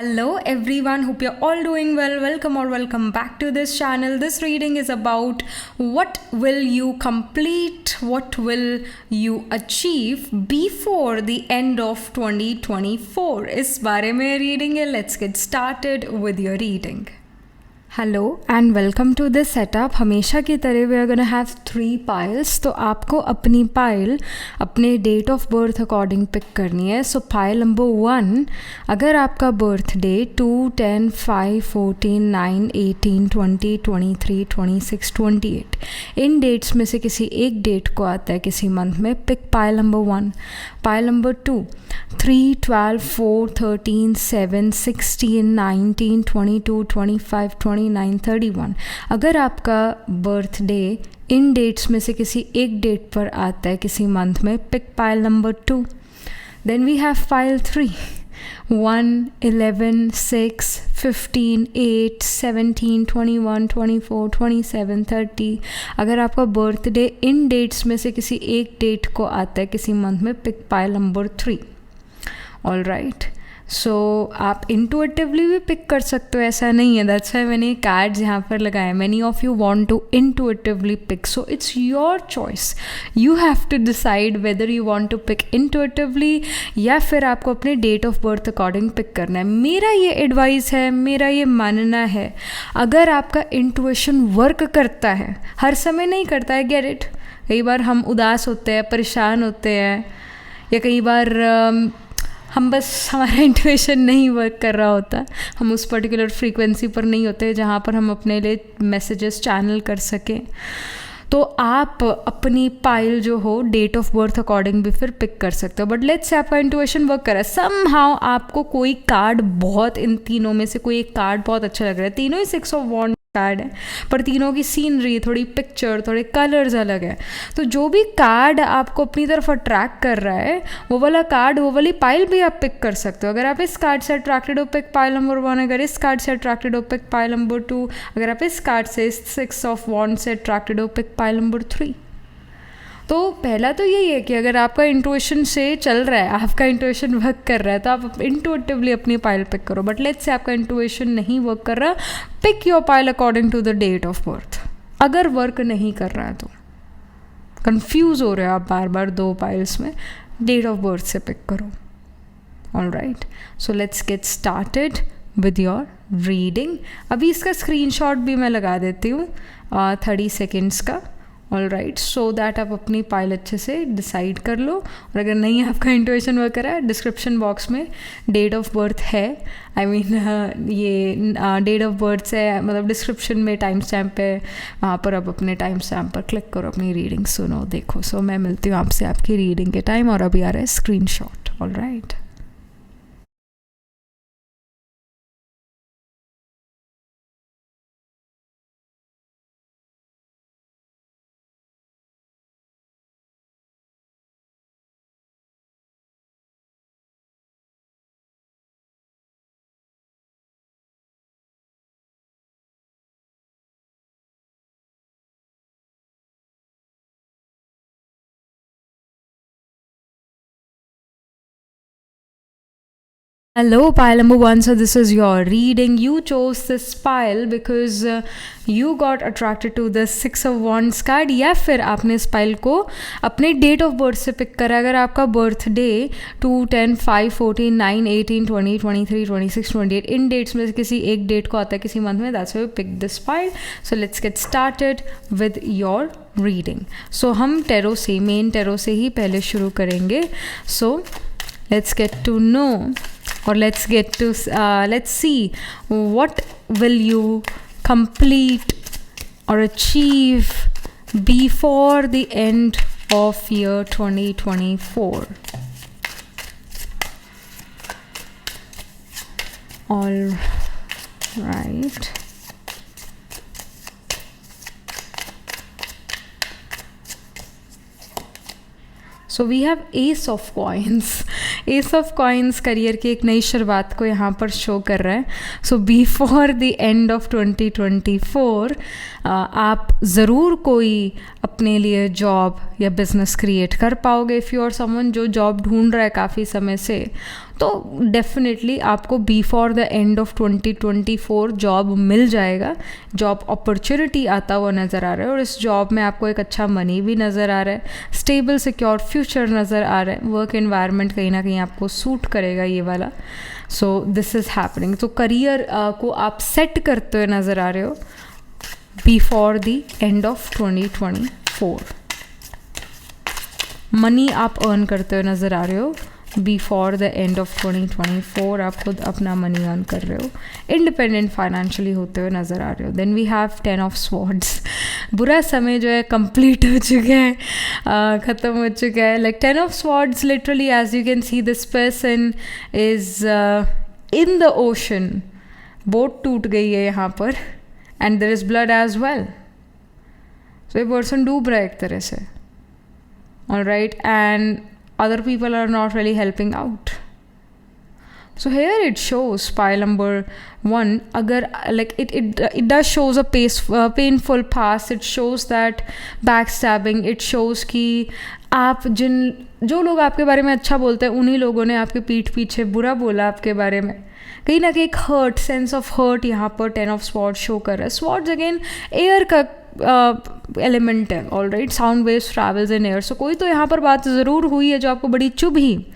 Hello everyone, hope you're all doing well. Welcome back to this channel. This reading is about what will you complete, what will you achieve before the end of 2024. इस बारे में reading है. Let's get started with your reading. Hello and welcome to this setup. हमेशा की तरह we are gonna have 3 piles. तो आपको अपनी पाइल अपने date of birth according pick करनी है. सो पाइल नंबर 1, अगर आपका बर्थ डे 2, 10, 5, 14, 9, 18, 20, 23, 26, 28 इन डेट्स में से किसी एक डेट को आता है किसी मंथ में, pick pile number 1. Pile number 2, 3, 12, 4, 13, 7, 16, 19, 22, 25, 29, 31. अगर आपका बर्थडे इन डेट्स में से किसी एक डेट पर आता है किसी मंथ में, pick pile number 2. Then we have pile 3, 1, 11, 6, 15, 8, 17, 21, 24, 27, 30. अगर आपका बर्थडे इन डेट्स में से किसी एक डेट को आता है किसी मंथ में, pick pile number 3. All right, so आप इंटुइटिवली भी पिक कर सकते हो, ऐसा नहीं है. दैट्स व्हाई मैंने कार्ड्स यहाँ पर लगाए. Many of you want to intuitively pick, so it's your choice. You have to decide whether you want to pick intuitively या फिर आपको अपने date of birth according pick करना है. मेरा ये एडवाइस है, मेरा ये मानना है, अगर आपका इंटुइशन वर्क करता है, हर समय नहीं करता है, गेट इट. कई बार हम उदास होते हैं, परेशान होते हैं, या कई बार हम बस हमारा इंट्यूशन नहीं वर्क कर रहा होता, हम उस पर्टिकुलर फ्रीक्वेंसी पर नहीं होते जहाँ पर हम अपने लिए मैसेजेस चैनल कर सकें. तो आप अपनी पाइल जो हो डेट ऑफ बर्थ अकॉर्डिंग भी फिर पिक कर सकते हो. बट लेट्स से आपका इंट्यूशन वर्क कर रहा है, समहाउ आपको कोई कार्ड बहुत, इन तीनों में से कोई एक कार्ड बहुत अच्छा लग रहा है. तीनों ही 6 ऑफ वॉन्ड कार्ड है, पर तीनों की सीनरी, थोड़ी पिक्चर, थोड़े कलर्स अलग है. तो जो भी कार्ड आपको अपनी तरफ अट्रैक्ट कर रहा है, वो वाला कार्ड, वो वाली पाइल भी आप पिक कर सकते हो. अगर आप इस कार्ड से अट्रैक्टेड हो, पिक पाइल नंबर 1. अगर इस कार्ड से अट्रैक्टेड हो, पिक पाइल नंबर 2. अगर आप इस कार्ड से, 6 ऑफ वॉन्ड से अट्रैक्टेड हो, पिक पाइल नंबर 3. तो पहला तो यही है कि अगर आपका इंट्यूशन से चल रहा है, आपका इंट्यूशन वर्क कर रहा है, तो आप इंट्यूटिवली अपनी पाइल पिक करो. बट लेट्स से आपका इंट्यूशन नहीं वर्क कर रहा, pick your pile according to the date of birth. अगर वर्क नहीं कर रहा है तो कंफ्यूज हो रहे हो आप बार बार 2 पाइल्स में, डेट ऑफ बर्थ से पिक करो. All right, so let's get started with your reading. अभी इसका स्क्रीनशॉट भी मैं लगा देती हूँ 30 सेकेंड्स का. ऑल राइट, सो दैट आप अपनी पाइल अच्छे से डिसाइड कर लो. और अगर नहीं आपका इंट्यूशन वर्क कर रहा है, डिस्क्रिप्शन बॉक्स में डेट ऑफ बर्थ है, आई मीन ये डेट ऑफ बर्थ से, मतलब डिस्क्रिप्शन में टाइम स्टैम्प है, वहाँ पर आप अपने टाइम स्टैम्प पर क्लिक करो, अपनी रीडिंग सुनो, देखो. सो मैं मिलती हूँ आपसे आपकी रीडिंग के टाइम, और अभी आ रहा है screenshot. All right, hello pile number 1. So this is your reading. You chose this pile because you got attracted to the 6 of wands card, या फिर आपने इस पाइल को अपने डेट ऑफ बर्थ से पिक करा. अगर आपका बर्थडे 2, 10, 5, 14, 9, 18, 20, 23, 26, 28 इन डेट्स में से किसी एक डेट को आता है किसी मंथ में, that's why we pick this pile. So let's get started with your reading. So हम टेरो से, मेन टेरो से ही पहले शुरू करेंगे. सो let's get to know, or let's see what will you complete or achieve before the end of year 2024. All right, so we have ace of coins. Ace of coins career की एक नई शुरुआत को यहाँ पर शो कर रहा है. सो बिफोर द एंड ऑफ 2024 आप ज़रूर कोई अपने लिए जॉब या बिज़नेस क्रिएट कर पाओगे. इफ़ यू आर समवन जो जॉब ढूंढ रहा है काफ़ी समय से, तो डेफिनेटली आपको before the end of 2024 job मिल जाएगा, जॉब अपॉर्चुनिटी आता हुआ नज़र आ रहा है और इस जॉब में आपको एक अच्छा मनी भी नज़र आ रहा है, स्टेबल सिक्योर फ्यूचर नज़र आ रहा है, वर्क एनवायरनमेंट कहीं ना कहीं आपको सूट करेगा ये वाला। सो दिस इज़ हैपनिंग। तो करियर को आप सेट करते हुए नज़र आ रहे हो before the end of 2024। Money आप अर्न करते हुए नज़र आ रहे हो बिफोर द एंड ऑफ 2024। आप खुद अपना मनी अर्न कर रहे हो, इंडिपेंडेंट फाइनेंशियली होते हुए नज़र आ रहे हो। Then we have 10 of swords. बुरा समय जो है कंप्लीट हो चुका है, ख़त्म हो चुका है। Like 10 of swords literally as you can see this person is in the ocean. Boat टूट गई है यहाँ पर and there is blood as well. So ये पर्सन डूब रहा है एक तरह से, alright, and other people are not really helping out. So here it shows pile number 1, agar like it does shows a painful past. It shows that backstabbing. It shows कि आप जो लोग आपके बारे में अच्छा बोलते हैं उन्हीं लोगों ने आपके पीठ पीछे बुरा बोला आपके बारे में। कहीं ना कहीं एक हर्ट, सेंस ऑफ हर्ट यहाँ पर 10 ऑफ स्वॉर्ड्स शो कर रहा है। स्वॉर्ड्स अगेन एयर का एलिमेंट है, alright, sound waves travels in air. So कोई तो यहाँ पर बात ज़रूर हुई है जो आपको बड़ी चुभी,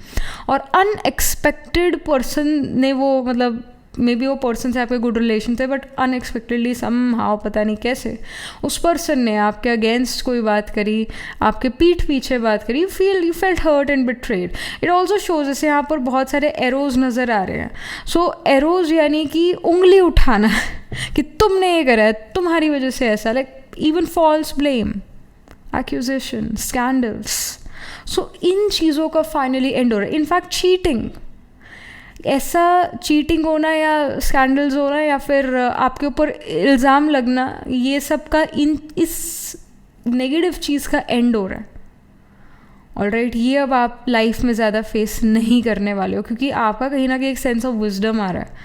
और अनएक्सपेक्टेड पर्सन ने वो, मतलब मे बी वो पर्सन से आपके गुड रिलेशन थे बट अनएक्सपेक्टेडली समहाउ, पता नहीं कैसे, उस पर्सन ने आपके अगेंस्ट कोई बात करी, आपके पीठ पीछे बात करी। You felt hurt and betrayed. It also shows, जैसे यहाँ पर बहुत सारे एरोज नज़र आ रहे हैं। सो एरोज यानी कि उंगली उठाना कि तुमने ये करा है, तुम्हारी वजह से ऐसा, like even false blame, accusation, scandals. So इन चीज़ों का फाइनली एंड हो रहा है। इनफैक्ट चीटिंग, ऐसा चीटिंग होना या स्कैंडल्स होना या फिर आपके ऊपर इल्ज़ाम लगना, ये सब का इस नेगेटिव चीज़ का एंड हो रहा है, ऑलराइट। ये अब आप लाइफ में ज़्यादा फेस नहीं करने वाले हो, क्योंकि आपका कहीं ना कहीं एक सेंस ऑफ विजडम आ रहा है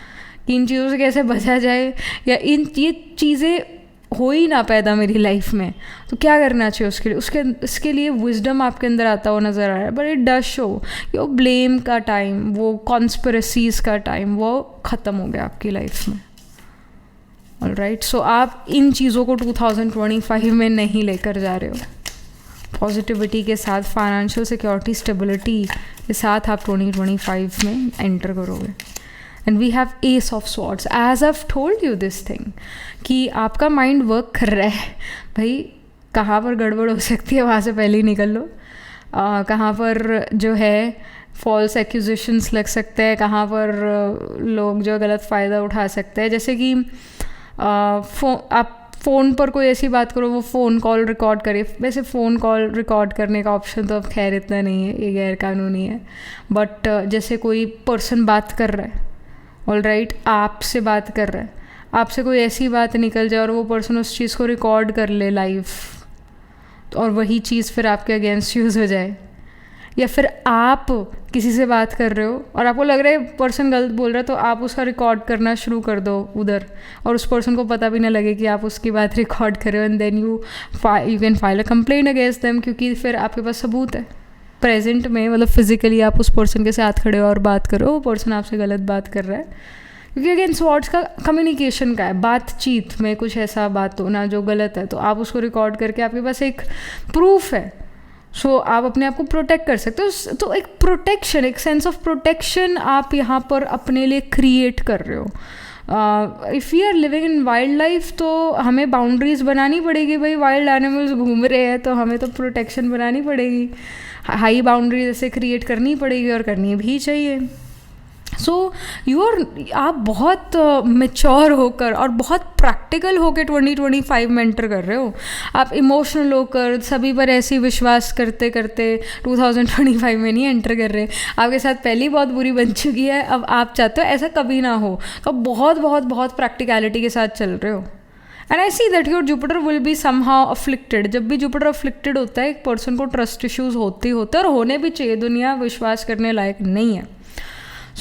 कि इन चीज़ों से कैसे बचा जाए, या ये चीज़ें हो ही ना पैदा मेरी लाइफ में, तो क्या करना चाहिए उसके लिए विजडम आपके अंदर आता हुआ नज़र आ रहा है। बट इट डज शो वो ब्लेम का टाइम, वो कॉन्स्पिरेसीज का टाइम, वो ख़त्म हो गया आपकी लाइफ में, ऑलराइट। सो आप इन चीज़ों को 2025 में नहीं लेकर जा रहे हो। पॉजिटिविटी के साथ, फाइनेंशियल सिक्योरिटी, स्टेबिलिटी के साथ आप 2025 में एंटर करोगे। And we have ace of swords. As I told you this thing कि आपका माइंड वर्क कर रहा है भाई, कहाँ पर गड़बड़ हो सकती है वहाँ से पहले ही निकल लो, कहाँ पर जो है फॉल्स एक्यूजेशंस लग सकते हैं, कहाँ पर लोग जो गलत फ़ायदा उठा सकते हैं। जैसे कि आप फ़ोन पर कोई ऐसी बात करो, वो फ़ोन कॉल रिकॉर्ड करे। वैसे फ़ोन कॉल रिकॉर्ड करने का ऑप्शन तो अब खैर इतना नहीं है, ये गैर कानूनी है, बट जैसे कोई पर्सन बात कर रहा है, ऑलराइट, आपसे बात कर रहा है, आपसे कोई ऐसी बात निकल जाए और वो पर्सन उस चीज़ को रिकॉर्ड कर ले लाइव, और वही चीज़ फिर आपके अगेंस्ट यूज़ हो जाए। या फिर आप किसी से बात कर रहे हो और आपको लग रहा है पर्सन गलत बोल रहा है, तो आप उसका रिकॉर्ड करना शुरू कर दो उधर, और उस पर्सन को पता भी ना लगे कि आप उसकी बात रिकॉर्ड कर रहे हो, and then you can file a complaint against them, क्योंकि फिर आपके पास सबूत है प्रेजेंट में, मतलब फिजिकली आप उस पर्सन के साथ खड़े हो और बात करो, वो पर्सन आपसे गलत बात कर रहा है। क्योंकि अगेन स्वॉर्ड्स का कम्युनिकेशन का है, बातचीत में कुछ ऐसा बात होना जो गलत है, तो आप उसको रिकॉर्ड करके आपके पास एक प्रूफ है। सो आप अपने आप को प्रोटेक्ट कर सकते हो। तो एक प्रोटेक्शन, एक सेंस ऑफ प्रोटेक्शन आप यहाँ पर अपने लिए क्रिएट कर रहे हो। If we are living in wild life, तो हमें बाउंड्रीज बनानी पड़ेगी भाई, वाइल्ड एनिमल्स घूम रहे हैं तो हमें तो प्रोटेक्शन बनानी पड़ेगी, हाई बाउंड्रीज ऐसे क्रिएट करनी पड़ेगी, और करनी भी चाहिए। सो आप बहुत मैच्योर होकर और बहुत प्रैक्टिकल होकर 2025 में एंटर कर रहे हो। आप इमोशनल होकर सभी पर ऐसे ही विश्वास करते करते 2025 में नहीं एंटर कर रहे। आपके साथ पहले बहुत बुरी बन चुकी है, अब आप चाहते हो ऐसा कभी ना हो, तो बहुत बहुत बहुत प्रैक्टिकलिटी के साथ चल रहे हो। And I see that your Jupiter will be somehow afflicted. जब भी जुपिटर अफ्लिक्टेड होता है, एक पर्सन को ट्रस्ट इश्यूज होते होते, और होने भी चाहिए, दुनिया विश्वास करने लायक नहीं है।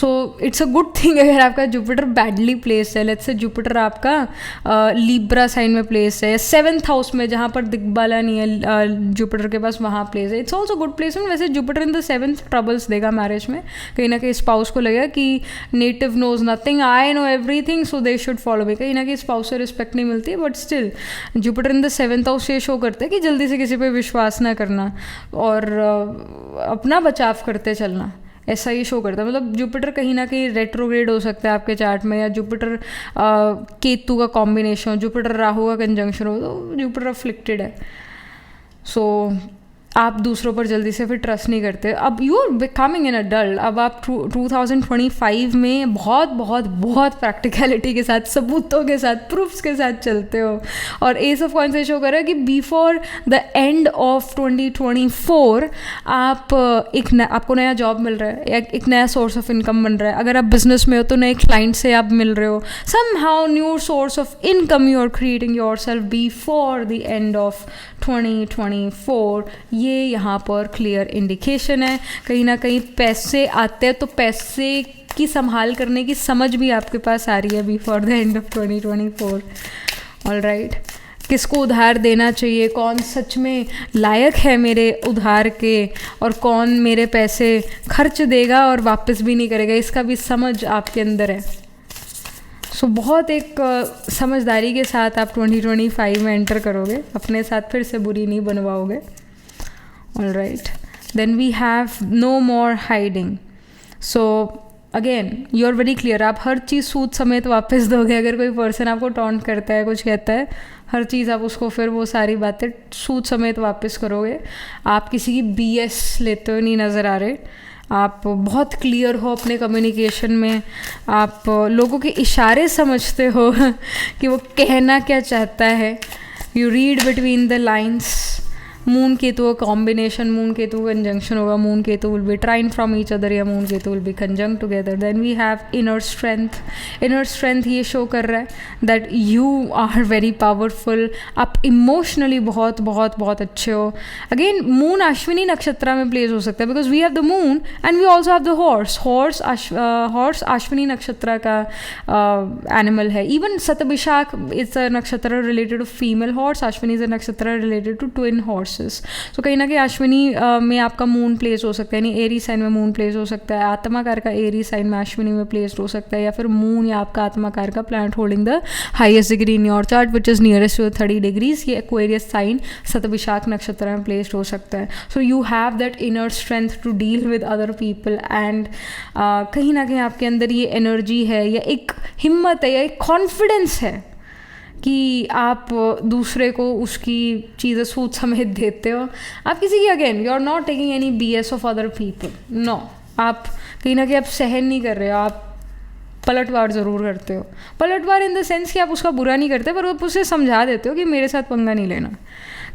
So it's a good thing अगर आपका जुपिटर बैडली प्लेस है, लेट्स से जुपिटर आपका लिब्रा साइन में प्लेस है, 7th हाउस में जहाँ पर दिग्बाला नहीं है जुपिटर के पास, वहाँ प्लेस है, इट्स ऑल्सो गुड प्लेसमेंट. वैसे Jupiter in the 7th troubles देगा मैरिज में. कहीं ना कहीं स्पाउस को लगेगा कि native knows nothing, I know everything, so they should follow me. कहीं ना कहीं स्पाउस से रिस्पेक्ट नहीं मिलती है, but still Jupiter in the 7th house ये शो करते हैं कि जल्दी से किसी पे विश्वास ना करना और अपना बचाव करते चलना, ऐसा ही शो करता है. मतलब जुपिटर कहीं ना कहीं रेट्रोग्रेड हो सकता है आपके चार्ट में, या जुपिटर केतु का कॉम्बिनेशन हो, जुपिटर राहु का कंजंक्शन हो, तो जुपिटर अफ्लिक्टेड है. सो आप दूसरों पर जल्दी से फिर ट्रस्ट नहीं करते. अब you are becoming an adult. अब आप 2025 में बहुत बहुत बहुत प्रैक्टिकलिटी के साथ, सबूतों के साथ, प्रूफ्स के साथ चलते हो. और एस ऑफ कॉइंस से शो कर रहा है कि बिफोर द एंड ऑफ 2024 आप आपको नया जॉब मिल रहा है, एक नया सोर्स ऑफ इनकम बन रहा है. अगर आप बिजनेस में हो तो नए क्लाइंट से आप मिल रहे हो. Somehow new source of income you are creating yourself before the end of 2024. ये यहाँ पर क्लियर इंडिकेशन है. कहीं ना कहीं पैसे आते हैं तो पैसे की संभाल करने की समझ भी आपके पास आ रही है before the end of 2024. Alright, किसको उधार देना चाहिए, कौन सच में लायक है मेरे उधार के, और कौन मेरे पैसे खर्च देगा और वापस भी नहीं करेगा, इसका भी समझ आपके अंदर है. सो बहुत एक समझदारी के साथ आप 2025 में एंटर करोगे, अपने साथ फिर से बुरी नहीं बनवाओगे. Alright, then we have no more hiding. So again you are very clear. आप हर चीज़ सूद समेत वापस दोगे. अगर कोई पर्सन आपको टॉन्ट करता है, कुछ कहता है, हर चीज़ आप उसको फिर वो सारी बातें सूद समेत वापस करोगे. आप किसी की BS लेते हुए नहीं नज़र आ रहे. आप बहुत क्लियर हो अपने कम्युनिकेशन में. आप लोगों के इशारे समझते हो कि वो कहना क्या चाहता है. You read between the lines. Moon Ketu का कॉम्बिनेशन, मून केतु कंजंक्शन होगा, moon Ketu will be trine from each other, या moon Ketu will be conjunct together. Then we have inner strength. Inner strength ये शो कर रहा है that you are very powerful. आप emotionally बहुत बहुत बहुत अच्छे हो. अगेन मून अश्विनी नक्षत्र में प्लेस हो सकता है because we have the moon and we also have the horse. Horse Ashwini नक्षत्र का एनिमल है. Even Shatabhishak is a nakshatra related to female horse. Ashwini is a nakshatra related to twin horse. तो कहीं ना कहीं अश्विनी में आपका मून प्लेस हो सकता है, यानी एरी साइन में मून प्लेस हो सकता है. आत्माकार का एरी साइन में अश्विनी में प्लेस्ड हो सकता है, या फिर मून या आपका आत्माकार का planet holding the highest degree in your chart which is nearest to 30 degrees. ये एक्वेरियस साइन शतभिषाक नक्षत्र में प्लेस्ड हो सकता है. So you have that inner strength to deal with other people. And कहीं ना कहीं आपके अंदर ये एनर्जी है, या एक हिम्मत है, या एक कॉन्फिडेंस है कि आप दूसरे को उसकी चीज़ें सूद समेत देते हो. आप किसी की, again you are not taking any BS of other people. No, आप कहीं ना कहीं आप सहन नहीं कर रहे हो. आप पलटवार ज़रूर करते हो. पलटवार इन द सेंस कि आप उसका बुरा नहीं करते, पर आप उसे समझा देते हो कि मेरे साथ पंगा नहीं लेना.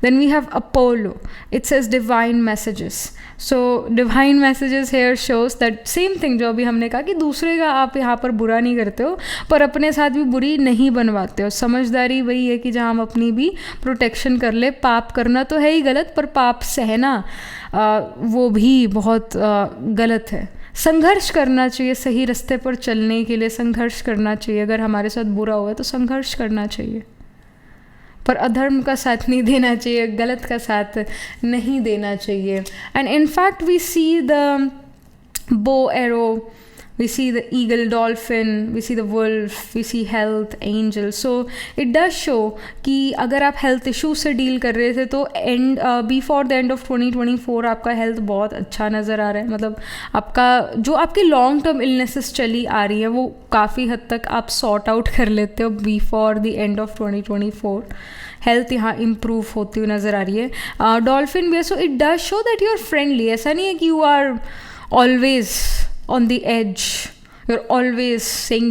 Then we have Apollo. It says divine messages. So divine messages here shows that same thing जो अभी हमने कहा कि दूसरे का आप यहाँ पर बुरा नहीं करते हो, पर अपने साथ भी बुरी नहीं बनवाते हो. समझदारी वही है कि जहाँ हम अपनी भी प्रोटेक्शन कर ले. पाप करना तो है ही गलत, पर पाप सहना वो भी बहुत गलत है. संघर्ष करना चाहिए. सही रास्ते पर चलने के लिए संघर्ष करना चाहिए. अगर हमारे साथ बुरा हुआ है तो संघर्ष करना चाहिए, पर अधर्म का साथ नहीं देना चाहिए, गलत का साथ नहीं देना चाहिए. And in fact we see the bow arrow, we see the eagle, dolphin, we see the wolf, we see health, angel. So it does show कि अगर आप हेल्थ इशू से डील कर रहे थे तो बिफोर द एंड ऑफ 2024 आपका health बहुत अच्छा नज़र आ रहा है. मतलब आपका जो आपकी लॉन्ग टर्म इलनेसेस चली आ रही है वो काफ़ी हद तक आप सॉर्ट आउट कर लेते हो before the end of 2024. Health यहाँ इम्प्रूव होती हुई नज़र आ रही है. डॉल्फिन भी है. So it does show that you are friendly. ऐसा नहीं है कि you are always on the edge, you're always saying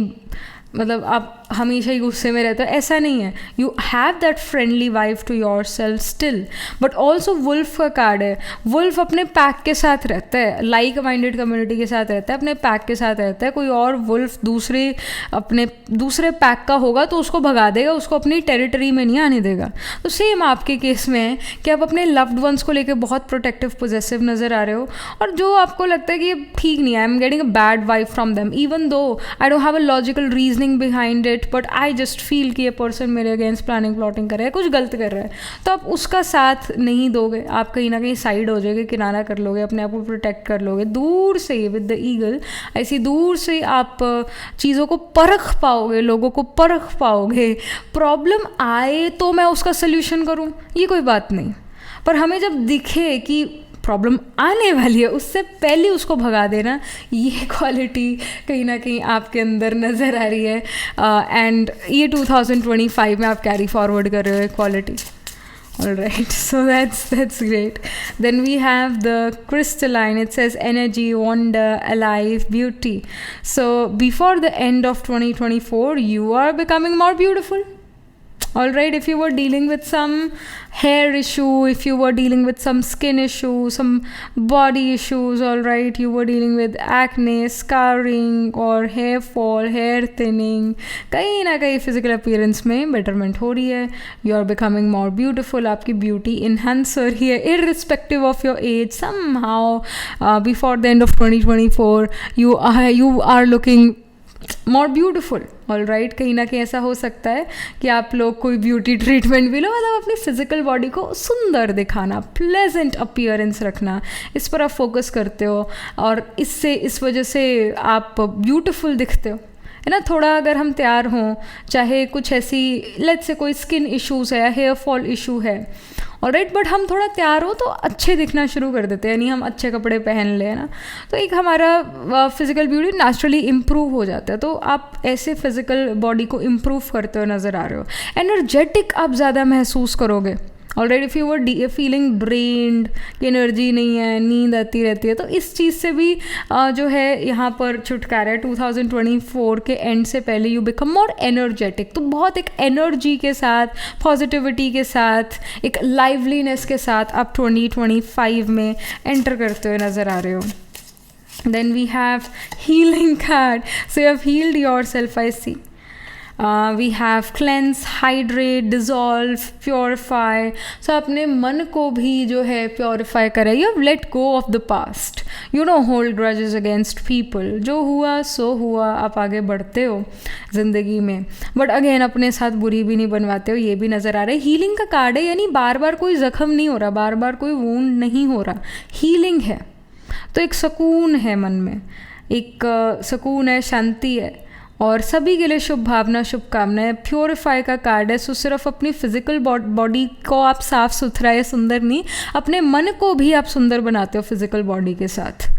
मतलब आप हमेशा ही गुस्से में रहते हो, ऐसा नहीं है. You have that friendly vibe to yourself still. But also wolf का कार्ड है. वुल्फ अपने पैक के साथ रहता है, लाइक माइंडेड कम्युनिटी के साथ रहता है, अपने पैक के साथ रहता है. कोई और वुल्फ दूसरे पैक का होगा तो उसको भगा देगा, उसको अपनी टेरिटरी में नहीं आने देगा. तो सेम आपके केस में है कि आप अपने लव्ड वंस को लेकर बहुत प्रोटेक्टिव पॉजेसिव नज़र आ रहे हो, और जो आपको लगता है कि ये ठीक नहीं है, I am getting a bad vibe from them, even though I don't have a logical reasoning behind it, but I just feel कि ये पर्सन मेरे अगेंस्ट प्लानिंग प्लॉटिंग कर रहा है, कुछ गलत कर रहा है. तो आप उसका साथ नहीं दोगे, आप कहीं ना कहीं साइड हो जाओगे, किनारा कर लोगे, अपने आप को प्रोटेक्ट कर लोगे. दूर से विद द ईगल ऐसी दूर से आप चीज़ों को परख पाओगे, लोगों को परख पाओगे. प्रॉब्लम आए तो मैं उसका सल्यूशन करूं, ये कोई बात नहीं, पर हमें जब दिखे कि प्रॉब्लम आने वाली है उससे पहले उसको भगा देना, ये क्वालिटी कहीं ना कहीं आपके अंदर नज़र आ रही है. एंड ये 2025 में आप कैरी फॉरवर्ड कर रहे हो quality. All right, so that's great. Then we have the crystalline. It says energy, wonder, alive, beauty. So before the end of 2024, you are becoming more beautiful. All right, if you were dealing with some hair issue, if you were dealing with some skin issue, some body issues, all right, you were dealing with acne, scarring or hair fall, hair thinning, कहीं ना कहीं physical appearance में betterment हो रही है. You are becoming more beautiful. आपकी beauty enhancer ही है, irrespective of your age. Somehow before the end of 2024, you are looking more beautiful. All right, कहीं ना कहीं ऐसा हो सकता है कि आप लोग कोई ब्यूटी ट्रीटमेंट भी लो, मतलब अपनी फिजिकल बॉडी को सुंदर दिखाना, प्लेजेंट अपीयरेंस रखना, इस पर आप फोकस करते हो, और इस वजह से आप ब्यूटीफुल दिखते हो, है ना. थोड़ा अगर हम तैयार हों, चाहे कुछ ऐसी लेट्स से कोई स्किन इश्यूज़ है या हेयर फॉल इशू है, ऑलराइट, बट हम थोड़ा तैयार हो तो अच्छे दिखना शुरू कर देते हैं, यानी हम अच्छे कपड़े पहन लें ना, तो एक हमारा फिजिकल ब्यूटी नेचुरली इम्प्रूव हो जाता है. तो आप ऐसे फिजिकल बॉडी को इम्प्रूव करते हुए नज़र आ रहे हो. एनर्जेटिक आप ज़्यादा महसूस करोगे. Already if you were feeling drained, कि एनर्जी नहीं है, नींद आती रहती है, तो इस चीज़ से भी जो है यहाँ पर छुटकारा है. 2024 के एंड से पहले यू बिकम मोर एनर्जेटिक. तो बहुत एक एनर्जी के साथ, पॉजिटिविटी के साथ, एक लाइवलीनेस के साथ आप 2025 में एंटर करते हुए नज़र आ रहे हो. Then we have healing card. So you have healed yourself, I see. We have cleanse, hydrate, dissolve, purify. So अपने मन को भी जो है purify करें. You have let go of the past. You don't hold grudges against people. जो हुआ सो हुआ, आप आगे बढ़ते हो ज़िंदगी में, बट अगेन अपने साथ बुरी भी नहीं बनवाते हो, ये भी नज़र आ रहा है. हीलिंग का कार्ड है, यानी बार बार कोई ज़ख्म नहीं हो रहा, बार बार कोई वूंड नहीं हो रहा, हीलिंग है. तो एक सुकून है मन में, एक सुकून है, शांति है, और सभी के लिए शुभ भावना, शुभकामनाएं. प्योरीफाई का कार्ड है. सो सिर्फ अपनी फिजिकल बॉडी को आप साफ सुथरा या सुंदर नहीं, अपने मन को भी आप सुंदर बनाते हो फिजिकल बॉडी के साथ.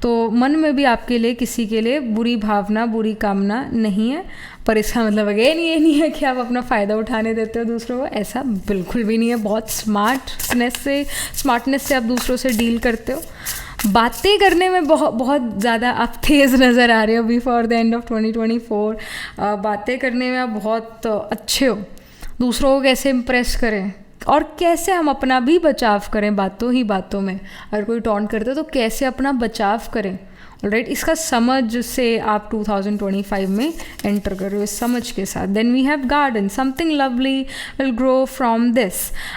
तो मन में भी आपके लिए, किसी के लिए बुरी भावना, बुरी कामना नहीं है. पर इसका मतलब अगेन ये नहीं है कि आप अपना फ़ायदा उठाने देते हो दूसरों को, ऐसा बिल्कुल भी नहीं है. बहुत स्मार्टनेस से आप दूसरों से डील करते हो. बातें करने में बहुत ज़्यादा आप तेज़ नज़र आ रहे हो बिफोर द एंड ऑफ 2024. बातें करने में आप बहुत अच्छे हो. दूसरों को कैसे इम्प्रेस करें और कैसे हम अपना भी बचाव करें बातों में. अगर कोई टॉन्ट करते हो तो कैसे अपना बचाव करें. राइट, इसका समझ से आप 2025 में एंटर कर रहे हो, इस समझ के साथ. Then we have garden. Something lovely will grow from this.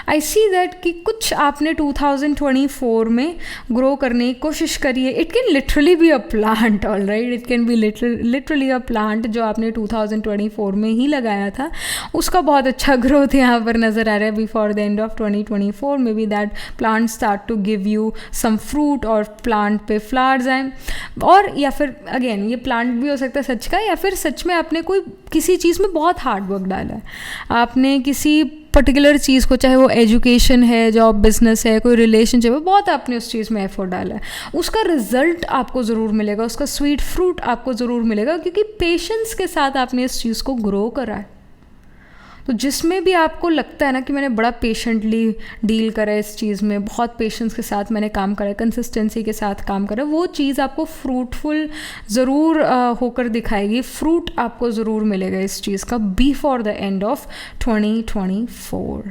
I see that कि कुछ आपने 2024 में ग्रो करने की कोशिश करी है. It can literally be a plant. All right, it can B literally a plant जो आपने 2024 में ही लगाया था, उसका बहुत अच्छा ग्रोथ यहाँ पर नज़र आ रहा है. Before the end of 2024 maybe that plant start to give you some fruit, और प्लांट पे फ्लावर्स आए, और या फिर अगेन ये प्लांट भी हो सकता है सच का, या फिर सच में आपने कोई किसी चीज़ में बहुत हार्ड वर्क डाला है. आपने किसी पर्टिकुलर चीज़ को, चाहे वो एजुकेशन है, जॉब, बिजनेस है, कोई रिलेशनशिप है, बहुत आपने उस चीज़ में एफर्ट डाला है. उसका रिजल्ट आपको ज़रूर मिलेगा, उसका स्वीट फ्रूट आपको ज़रूर मिलेगा, क्योंकि पेशेंस के साथ आपने इस चीज़ को ग्रो करा है. तो जिसमें भी आपको लगता है ना कि मैंने बड़ा पेशेंटली डील करा है इस चीज़ में, बहुत पेशेंस के साथ मैंने काम करा है, कंसिस्टेंसी के साथ काम करा है, वो चीज़ आपको फ्रूटफुल ज़रूर होकर दिखाएगी, फ्रूट आपको ज़रूर मिलेगा इस चीज़ का before the end of 2024.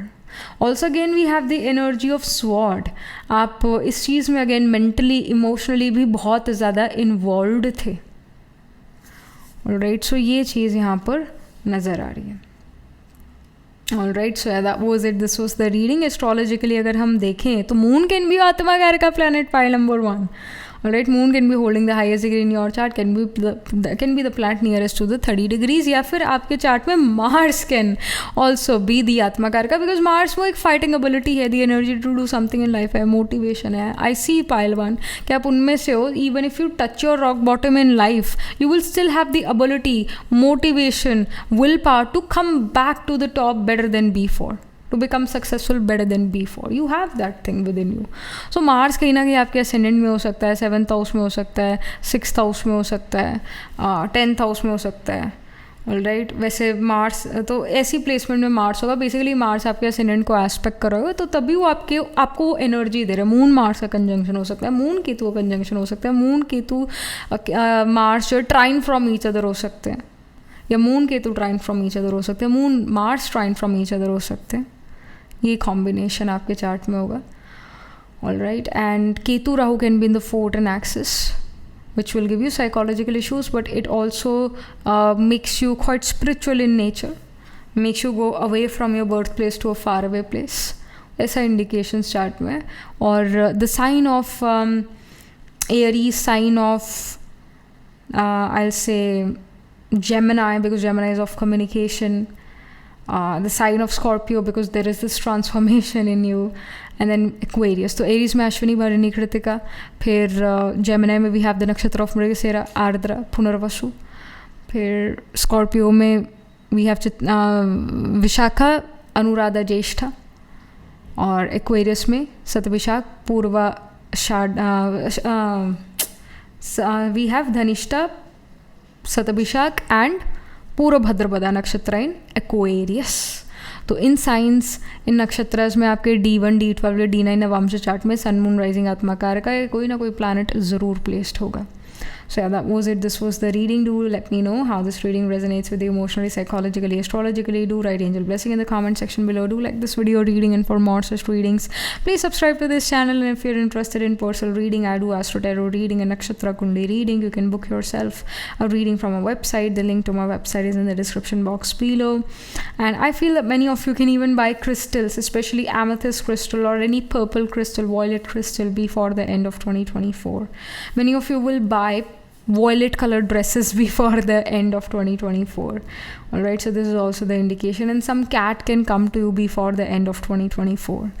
Also again we have the energy of sword. आप इस चीज़ में अगेन मेंटली इमोशनली भी बहुत ज़्यादा इन्वॉल्व थे. ऑलराइट, सो ये चीज़ यहाँ पर नज़र आ रही है. Alright, so that was it. This was the reading. Astrologically अगर हम देखें तो मून कैन बी आत्मा कार का planet, pile number 1. Alright, moon can be holding the highest degree in your chart, can be the planet nearest to the 30 degrees, या फिर आपके chart में Mars can also be the आत्मा कारका, because Mars वो एक fighting ability है, the energy to do something in life है, motivation है. I see pile 1 कि आप उनमें से हो. Even if you touch your rock bottom in life, you will still have the ability, motivation, willpower to come back to the top better than before. To become successful better than before. You have that thing within you. So Mars कहीं ना कहीं आपके ascendant में हो सकता है, 7th house में हो सकता है, 6th हाउस में हो सकता है, 10th हाउस में हो सकता है. ऑलराइट, वैसे मार्स तो ऐसी प्लेसमेंट में मार्स होगा. बेसिकली मार्स आपके ascendant को एस्पेक्ट कर रहा होगा, तो तभी वो आपको वो एनर्जी दे रहा है. मून मार्स का कंजंक्शन हो सकता है, मून केतु का कंजंक्शन हो सकता है, मून केतु मार्स जो ट्राइन फ्रॉम ईच अदर हो सकते हैं, या moon Ketu trine from each other हो सकते हैं, moon Mars trine from each other हो सकते हैं. ये कॉम्बिनेशन आपके चार्ट में होगा. Alright, and Ketu Rahu can be in the 4th and axis, which will give you psychological issues, but it also makes you quite spiritual in nature, makes you go away from your birthplace to a far away place. ऐसा indications chart में. और the sign of Aries, sign of I'll say Gemini, because Gemini is of communication. The sign of Scorpio, because there is this transformation in you, and then Aquarius. तो Aries में अश्विनी, भरणी, कृतिका. फिर Gemini में we have the नक्षत्र of Mrigashira, Ardra, Punarvasu. फिर Scorpio में we have Vishakha, Anuradha, ज्येष्ठा. और Aquarius में शतभिषाख, पूर्वा, we have धनिष्ठा, शतभिषाख and पूर्व भद्रपदा नक्षत्र इन एक्वेरियस. तो इन साइंस, इन नक्षत्रस में आपके D1, D12, D9 Navamsa chart में सन, मून, राइजिंग, आत्माकार का कोई ना कोई प्लैनेट ज़रूर प्लेस्ड होगा. So yeah, that was it. This was the reading. Do let me know how this reading resonates with you emotionally, psychologically, astrologically. Do write angel blessing in the comment section below. Do like this video reading, and for more such readings, please subscribe to this channel. And if you're interested in personal reading, I do Astro Tarot reading and Nakshatra Kundi reading. You can book yourself a reading from a website. The link to my website is in the description box below. And I feel that many of you can even buy crystals, especially amethyst crystal or any purple crystal, violet crystal, before the end of 2024. Many of you will buy violet colored dresses before the end of 2024. Alright, so this is also the indication, and some cat can come to you before the end of 2024.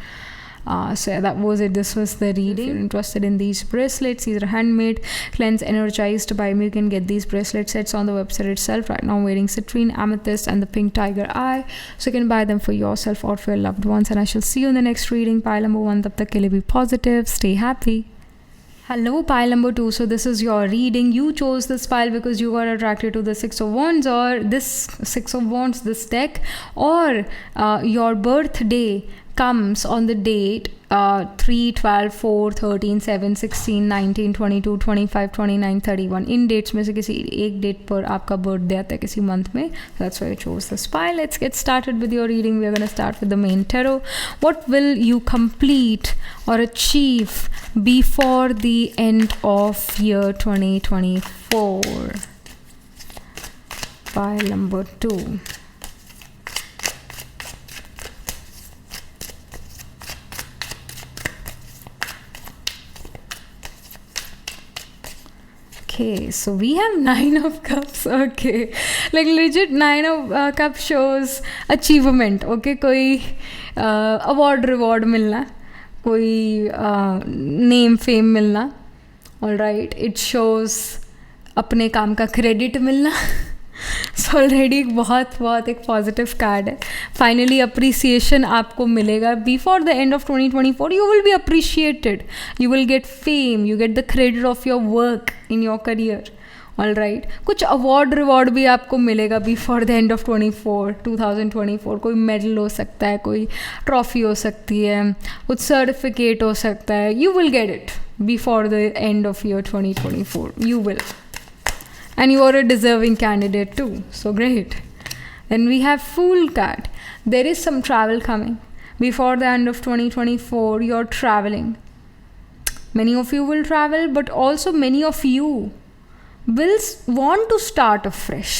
So yeah, that was it. This was the reading. If you're interested in these bracelets, these are handmade, cleanse, energized by me. You can get these bracelet sets on the website itself. Right now I'm wearing citrine, amethyst and the pink tiger eye, so you can buy them for yourself or for your loved ones. And I shall see you in the next reading. Pile number 1. Tab tak ke liye be positive, stay happy. Hello, pile number 2. So this is your reading. You chose this pile because you got attracted to the Six of Wands, or this Six of Wands, this deck, or your birthday comes on the date 3, 12, 4, 13, 7, 16, 19, 22, 25, 29, 31. In dates में से किसी एक date पर आपका birthday आता है किसी month में. That's why I chose this pile. Let's get started with your reading. We are going to start with the main tarot. What will you complete or achieve before the end of year 2024? Pile number 2. Okay, so we have 9 of Cups. Okay, like legit 9 of Cups shows achievement. Okay, कोई award reward मिलना, कोई name fame मिलना. All right, it shows अपने काम का credit मिलना. So already बहुत एक पॉजिटिव कार्ड है. फाइनली अप्रिसिएशन आपको मिलेगा before the end of 2024. You will be appreciated, you will get fame, you get the credit of your work in your career. All right, कुछ award reward भी आपको मिलेगा before the end of 2024. कोई medal हो सकता है, कोई trophy हो सकती है, कुछ सर्टिफिकेट हो सकता है. You will get it before the end of year 2024. You will, and you are a deserving candidate too, so great. Then we have Fool card. There is some travel coming before the end of 2024. You're traveling. Many of you will travel, but also many of you will want to start afresh.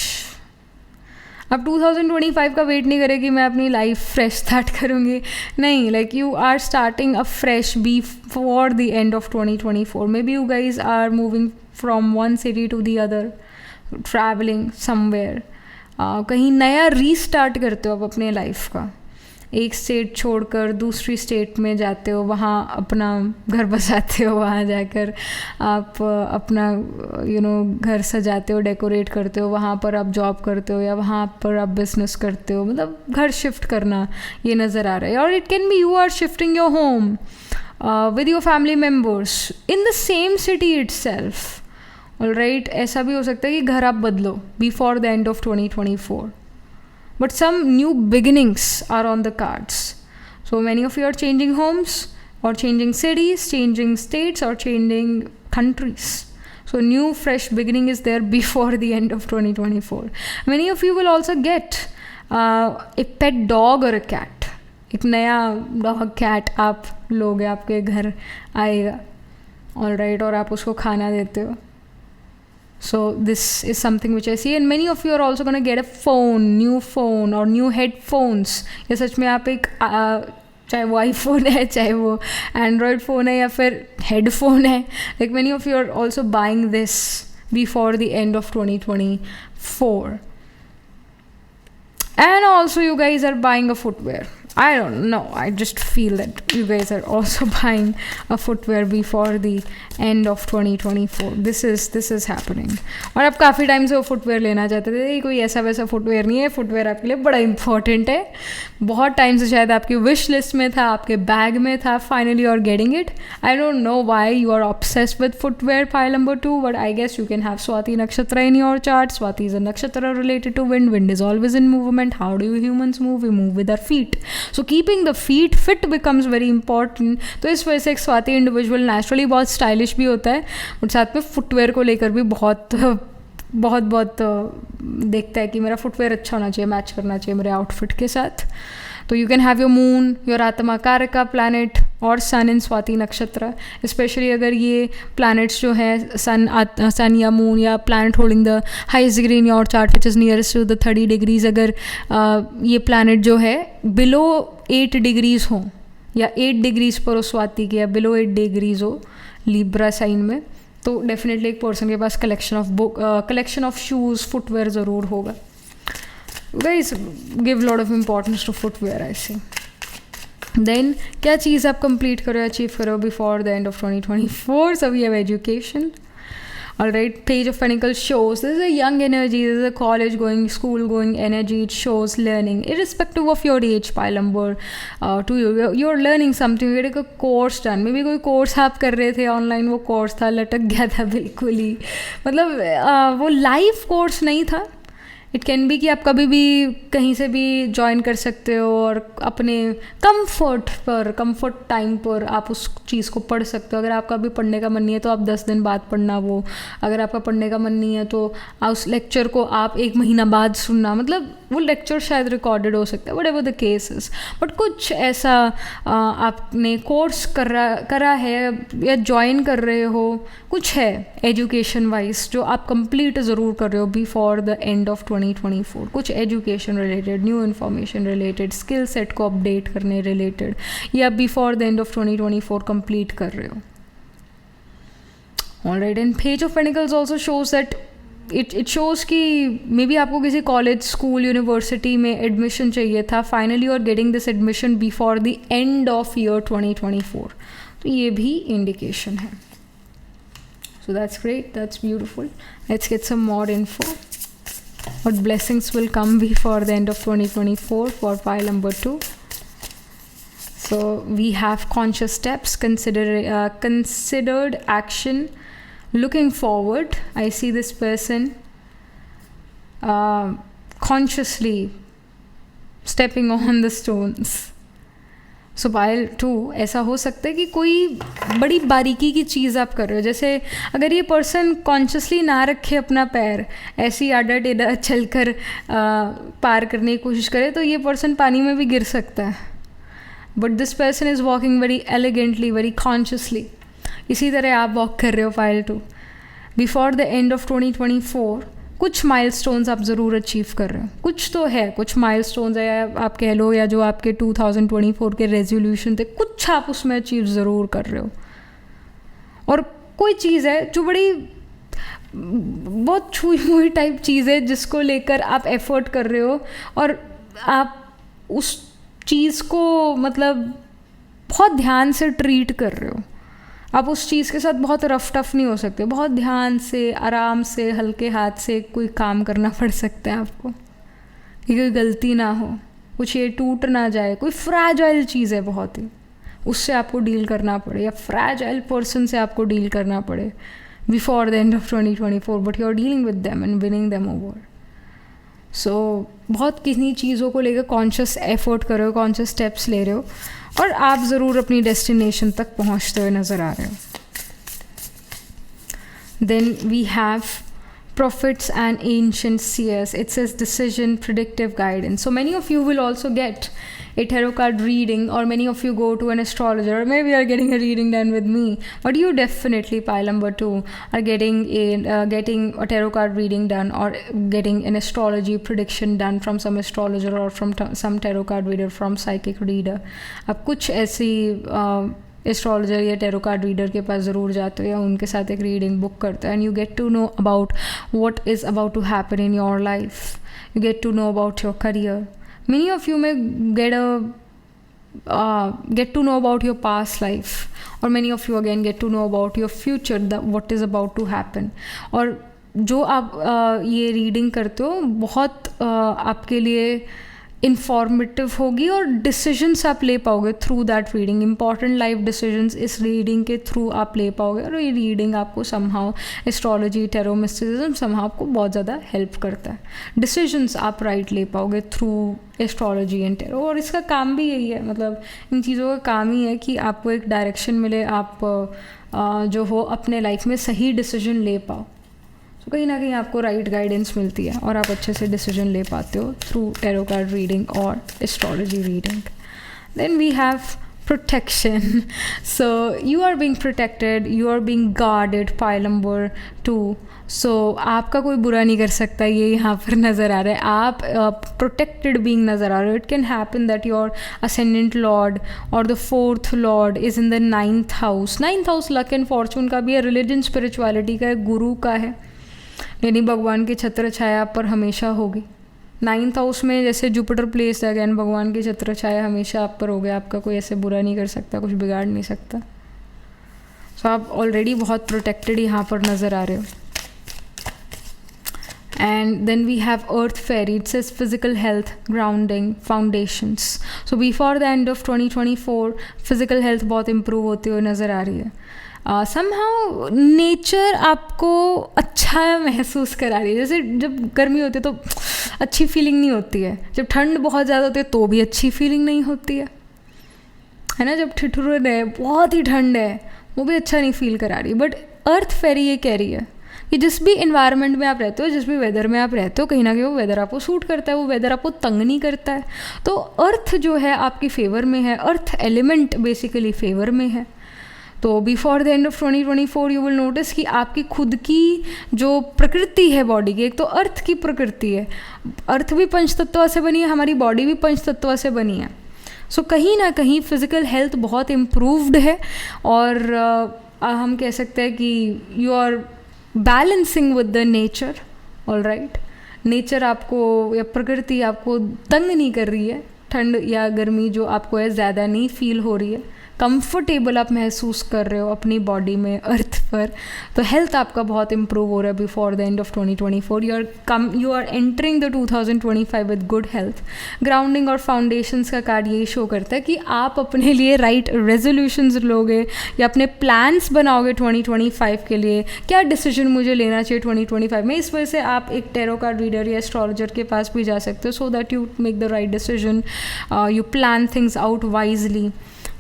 अब 2025 का wait नहीं करें कि मैं अपनी life fresh start करूँगी, नहीं, like you are starting a fresh before the end of 2024. Maybe you guys are moving from one city to the other, travelling somewhere. कहीं नया रीस्टार्ट करते हो आप अपने लाइफ का. एक स्टेट छोड़कर दूसरी स्टेट में जाते हो, वहाँ अपना घर बसाते हो, वहाँ जाकर आप अपना घर सजाते हो, डेकोरेट करते हो, वहाँ पर आप जॉब करते हो या वहाँ पर आप बिजनेस करते हो. मतलब घर शिफ्ट करना ये नज़र आ रहा है. और it can be you are shifting your home with your family members in the same city itself. Alright, ऐसा भी हो सकता है कि घर आप बदलो before the end of 2024. But some new beginnings are on the cards. So many of you are changing homes or changing cities, changing states or changing countries. So new fresh beginning is there before the end of 2024. Many of you will also get a pet dog or a cat. एक नया dog cat आप लोगे, आपके घर आएगा. Alright, और आप उसको खाना देते हो. So this is something which I see, and many of you are also going to get a phone, new phone or new headphones. या सच में आप एक चाहे वो iPhone है, चाहे वो Android phone है या फिर headphone है, like many of you are also buying this before the end of 2024. And also you guys are buying a footwear. I don't know, I just feel that you guys are also buying a footwear before the end of 2024. This is happening. और आप काफ़ी time से वो footwear लेना चाहते थे. ये कोई ऐसा वैसा फुटवेयर नहीं है, फुटवेयर आपके लिए बड़ा इंपॉर्टेंट है. बहुत टाइम से शायद आपकी विश लिस्ट में था, आपके बैग में था. Finally you are getting it. I don't know why you are obsessed with footwear, pile number 2, but I guess you can have Swati nakshatra in your chart. Swati is a nakshatra related to wind. Wind is always in movement. How do you humans move? We move with our feet. So keeping the feet fit becomes very important. तो इस वजह से एक Swati individual naturally बहुत stylish भी होता है और साथ में फुटवेयर को लेकर भी बहुत देखता है कि मेरा फुटवेयर अच्छा होना चाहिए, मैच करना चाहिए मेरे आउटफिट के साथ. तो you can have your moon, your आत्मा कारका प्लैनेट और सन इन स्वाति नक्षत्र. स्पेशली अगर ये प्लैनेट्स जो है सन या मून या planet holding the highest degree in your chart which is nearest to the 30 degrees, अगर ये प्लैनेट जो है बिलो 8 डिग्रीज हो या 8 डिग्रीज पर हो स्वाति के, या बिलो 8 डिग्रीज हो लिब्रा साइन में, तो डेफिनेटली एक पर्सन के पास कलेक्शन ऑफ शूज़ फुटवेयर ज़रूर होगा. Guys, give lot of importance to footwear, I see. Then क्या चीज़ आप complete करो, achieve करो before the end of 2024? So we have education. Alright, Page of Pentacles shows this is a young energy, this is a college going, school going energy. It shows learning irrespective of your age. Pile number 2, you're learning something. You get a course done. Maybe कोई course आप कर रहे थे online, वो course था, लटक गया था बिल्कुल ही. मतलब वो live course नहीं था. इट कैन बी कि आप कभी भी कहीं से भी ज्वाइन कर सकते हो और अपने कंफर्ट टाइम पर आप उस चीज़ को पढ़ सकते हो. अगर आपका भी पढ़ने का मन नहीं है तो आप 10 दिन बाद पढ़ना वो. अगर आपका पढ़ने का मन नहीं है तो उस लेक्चर को आप 1 महीना बाद सुनना. मतलब वो लेक्चर शायद रिकॉर्डेड हो सकता है, what ever the case is. But कुछ ऐसा आपने कोर्स करा है या ज्वाइन कर रहे हो, कुछ है एजुकेशन वाइज जो आप कंप्लीट ज़रूर कर रहे हो बिफोर द एंड ऑफ 2024. कुछ education related, new information related, skill set को अपडेट करने रिलेटेड, या before the end of 2024 complete कर रहे हो. Alright, and page of pentacles also shows that it shows कि मे बी आपको किसी कॉलेज, स्कूल, यूनिवर्सिटी में एडमिशन चाहिए था. Finally you are getting this admission before the end of year 2024. तो ये भी इंडिकेशन है. So that's great, that's beautiful. Let's get some more info. What blessings will come before the end of 2024 for pile number 2? So we have conscious steps, considered action, looking forward. I see this person consciously stepping on the stones. सो पायल 2 ऐसा हो सकता है कि कोई बड़ी बारीकी की चीज़ आप कर रहे हो. जैसे अगर ये पर्सन कॉन्शियसली ना रखे अपना पैर, ऐसी आडा टेढ़ा चल कर पार करने की कोशिश करे, तो ये पर्सन पानी में भी गिर सकता है. But this person is walking very elegantly, very consciously. इसी तरह आप वॉक कर रहे हो पायल 2. बिफोर द एंड ऑफ 2024 कुछ माइलस्टोन्स आप ज़रूर अचीव कर रहे हो. कुछ तो है, कुछ माइलस्टोन्स है, या आप कह लो, या जो आपके 2024 के रेजोल्यूशन थे, कुछ आप उसमें अचीव ज़रूर कर रहे हो. और कोई चीज़ है जो बड़ी बहुत छुई मुई टाइप चीज़ है, जिसको लेकर आप एफर्ट कर रहे हो, और आप उस चीज़ को मतलब बहुत ध्यान से ट्रीट कर रहे हो. आप उस चीज़ के साथ बहुत रफ टफ नहीं हो सकते. बहुत ध्यान से, आराम से, हल्के हाथ से कोई काम करना पड़ सकता है आपको, कि कोई गलती ना हो, कुछ ये टूट ना जाए. कोई फ्रैजाइल चीज़ है बहुत ही, उससे आपको डील करना पड़े, या फ्रैजाइल पर्सन से आपको डील करना पड़े before the end of 2024. But you are dealing with them and winning them over. So बहुत किन्हीं चीज़ों को लेकर कॉन्शियस एफर्ट कर रहे हो, कॉन्शियस स्टेप्स ले रहे हो, और आप ज़रूर अपनी डेस्टिनेशन तक पहुंचते हुए नज़र आ रहे हो. Then we have prophets and ancient seers. It says decision, predictive guidance. So many of you will also get a tarot card reading, or many of you go to an astrologer, or maybe are getting a reading done with me. But you definitely, pile number 2, are getting a tarot card reading done, or getting an astrology prediction done from some astrologer, or from some tarot card reader, from psychic reader. अब कुछ ऐसी astrologer या tarot card reader के पास ज़रूर जाते हो, या उनके साथ एक रीडिंग बुक करते हो, and you get to know about what is about to happen in your life. You get to know about your career. Many of you may get to know about your past life, or many of you again get to know about your future, what is about to happen. और जो आप ये reading करते हो बहुत आपके लिए informative होगी, और डिसीजंस आप ले पाओगे through that reading. Important life decisions इस रीडिंग के थ्रू आप ले पाओगे, और ये रीडिंग आपको somehow astrology, tarot, mysticism somehow आपको बहुत ज़्यादा हेल्प करता है. डिसीजंस आप राइट ले पाओगे थ्रू एस्ट्रोलॉजी एंड टेरो. और इसका काम भी यही है, मतलब इन चीज़ों का काम ही है कि आपको एक डायरेक्शन मिले, आप जो हो अपने लाइफ में सही डिसीजन ले पाओ. तो कहीं ना कहीं आपको राइट गाइडेंस मिलती है, और आप अच्छे से डिसीजन ले पाते हो थ्रू टेरो कार्ड रीडिंग और astrology reading. Then we have protection. So you are being protected, you are being guarded, pile number 2. So आपका कोई बुरा नहीं कर सकता, ये यहाँ पर नज़र आ रहा है. आप protected being नज़र आ रहे हो. It can happen that your ascendant lord or the 4th lord is in the 9th house. 9th house luck and fortune का भी है, religion spirituality का है, गुरु का है, यानी भगवान की छत्र छाया आप पर हमेशा होगी. 9th हाउस में जैसे जुपिटर प्लेस है, अगेन भगवान की छत्र छाया हमेशा आप पर हो गया. आपका कोई ऐसे बुरा नहीं कर सकता, कुछ बिगाड़ नहीं सकता. सो आप ऑलरेडी बहुत प्रोटेक्टेड यहाँ पर नज़र आ रहे हो. And then we have earth fairy. It says physical health, grounding, foundations. So before the end of 2024 physical health बहुत इम्प्रूव होती हुई नज़र आ रही है. समहाउ नेचर आपको अच्छा महसूस करा रही है. जैसे जब गर्मी होती है तो अच्छी फीलिंग नहीं होती है, जब ठंड बहुत ज़्यादा होती है तो भी अच्छी फीलिंग नहीं होती है ना. जब ठिठुरन है, बहुत ही ठंड है, वो भी अच्छा नहीं फील करा रही. बट अर्थ फेरी ये कह रही है कि जिस भी इन्वायरमेंट में आप रहते हो, जिस भी वेदर में आप रहते हो, कहीं ना कहीं वो वेदर आपको सूट करता है, वो वेदर आपको तंग नहीं करता है. तो अर्थ जो है आपकी फेवर में है, अर्थ एलिमेंट बेसिकली फेवर में है. तो before the end of 2024 you will notice कि आपकी खुद की जो प्रकृति है बॉडी की, एक तो अर्थ की प्रकृति है, अर्थ भी पंच तत्व से बनी है, हमारी बॉडी भी पंच तत्व से बनी है. सो कहीं ना कहीं फिजिकल हेल्थ बहुत इम्प्रूव्ड है, और हम कह सकते हैं कि you are balancing with the nature. All right, nature आपको या प्रकृति आपको तंग नहीं कर रही है. ठंड या गर्मी जो आपको है ज़्यादा नहीं फील हो रही है, कंफर्टेबल आप महसूस कर रहे हो अपनी बॉडी में अर्थ पर, तो हेल्थ आपका बहुत इंप्रूव हो रहा है before the end of 2024. You are entering the 2025 with good health. Grounding और फाउंडेशंस का कार्ड यही शो करता है कि आप अपने लिए राइट रेजोल्यूशंस लोगे या अपने प्लान्स बनाओगे 2025 के लिए. क्या डिसीजन मुझे लेना चाहिए 2025 में, इस वजह से आप एक टेरो कार्ड रीडर या एस्ट्रोलॉजर के पास भी जा सकते हो, so that you make the right decision, you plan things out wisely.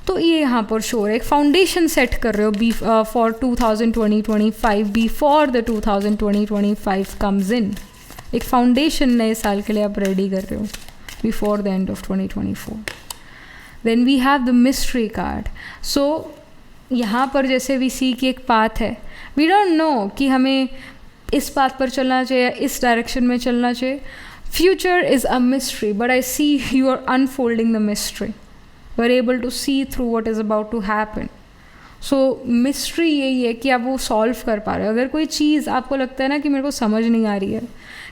तो ये यहाँ पर शोर है, एक फाउंडेशन सेट कर रहे हो for 2025 before the 2025 comes in. एक फाउंडेशन नए साल के लिए आप रेडी कर रहे हो before the end of 2024. Then we have the mystery card. So यहाँ पर जैसे वी सी की एक पाथ है, वी डोंट नो कि हमें इस पाथ पर चलना चाहिए, इस डायरेक्शन में चलना चाहिए. Future is a mystery, but I see you are unfolding the mystery. You are able to see through what is about to happen. So mystery यही है कि आप वो सॉल्व कर पा रहे हो. अगर कोई चीज़ आपको लगता है ना कि मेरे को समझ नहीं आ रही है,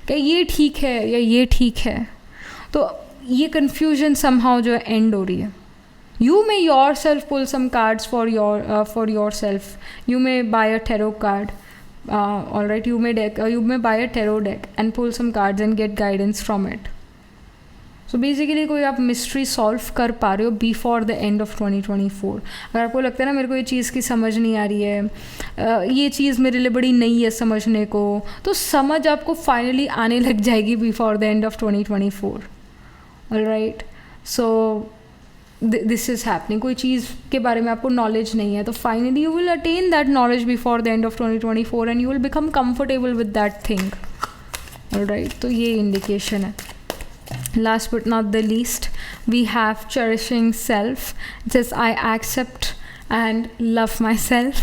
क्या ये ठीक है या ये ठीक है, तो ये कन्फ्यूजन समहाउ जो है एंड हो रही है. You may yourself pull some cards for yourself. You may buy a tarot card. All right, you may buy a tarot deck and pull some cards and get guidance from it. So basically कोई आप mystery solve कर पा रहे हो before the end of 2024. अगर आपको लगता है ना मेरे को ये चीज़ की समझ नहीं आ रही है, ये चीज़ मेरे लिए बड़ी नई है समझने को, तो समझ आपको फाइनली आने लग जाएगी before the end of 2024. All right, so this is happening. कोई चीज़ के बारे में आपको नॉलेज नहीं है, तो finally you will attain that knowledge before the end of 2024 and you will become comfortable with that thing. Alright, तो ये इंडिकेशन है. Last but not the least, we have cherishing self. Just I accept and love myself.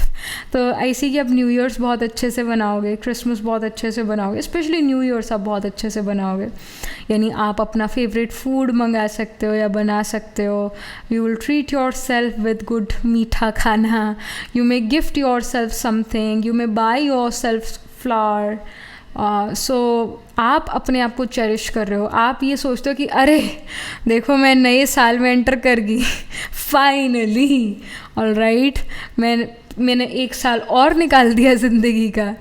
तो ऐसी कि आप new years बहुत अच्छे से बनाओगे, क्रिसमस बहुत अच्छे से बनाओगे, स्पेशली न्यू ईयर्स आप बहुत अच्छे से बनाओगे. यानी आप अपना फेवरेट फूड मंगा सकते हो या बना सकते हो. You will treat yourself with good मीठा खाना. You may gift yourself something. You may buy yourself flower. So आप अपने आप को चेरिश कर रहे हो. आप ये सोचते हो कि अरे देखो मैं नए साल में एंटर कर गई फाइनली. ऑल राइट, मैंने एक साल और निकाल दिया ज़िंदगी का.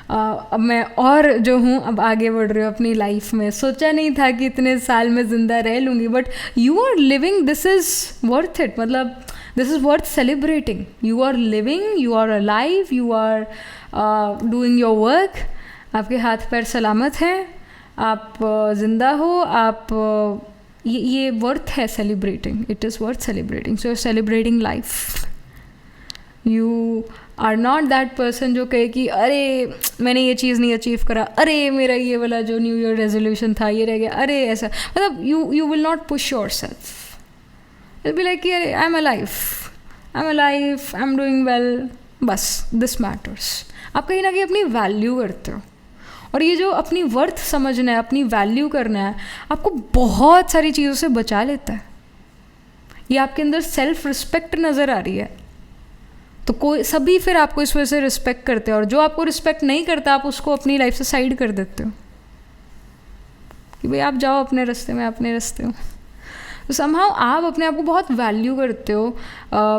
अब मैं और जो हूँ अब आगे बढ़ रही हूँ अपनी लाइफ में. सोचा नहीं था कि इतने साल में ज़िंदा रह लूँगी, but you are living. This is worth it. मतलब this is worth celebrating. You are living, you are alive, you are doing your work. आपके हाथ पैर सलामत हैं, आप ज़िंदा हो, आप ये वर्थ है celebrating. It is worth celebrating. So you are celebrating life. You are not that person जो कहे कि अरे मैंने ये चीज़ नहीं अचीव करा, अरे मेरा ये वाला जो न्यू ईयर रेजोल्यूशन था ये रह गया, अरे ऐसा. मतलब you will not push yourself. Will be like अरे I am alive, I am doing well, बस दिस मैटर्स. आप कहीं ना कहीं अपनी वैल्यू करते हो. और ये जो अपनी वर्थ समझना है, अपनी वैल्यू करना है, आपको बहुत सारी चीज़ों से बचा लेता है. ये आपके अंदर सेल्फ रिस्पेक्ट नज़र आ रही है, तो कोई सभी फिर आपको इस वजह से रिस्पेक्ट करते हैं. और जो आपको रिस्पेक्ट नहीं करता आप उसको अपनी लाइफ से साइड कर देते हो कि भाई आप जाओ अपने रास्ते में, अपने रास्ते हो. तो समहाउ आप अपने आप को बहुत वैल्यू करते हो.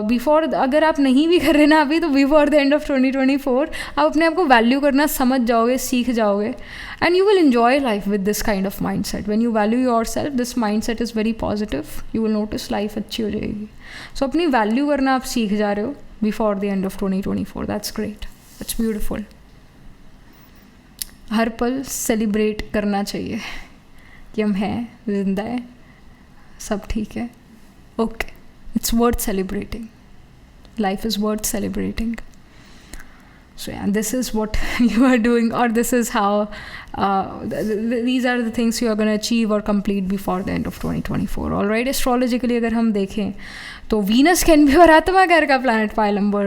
बिफोर, अगर आप नहीं भी कर रहे ना अभी, तो बिफोर द एंड ऑफ 2024 आप अपने आप को वैल्यू करना समझ जाओगे, सीख जाओगे. And you will enjoy life with this kind of mind set. When you value your self, this mind set is very positive. You will notice life अच्छी हो जाएगी. सो अपनी वैल्यू करना आप सीख जा रहे हो before the end of 2024. That's great, that's beautiful. हर पल सेलिब्रेट करना चाहिए कि हम हैं, जिंदा हैं, सब ठीक है. Okay, it's worth celebrating. Life is worth celebrating. So yeah, this is what you are doing, or this is how these are the things you are going to achieve or complete before the end of 2024. All right, astrologically अगर हम देखें तो Venus can be your Atmagar का planet, pile number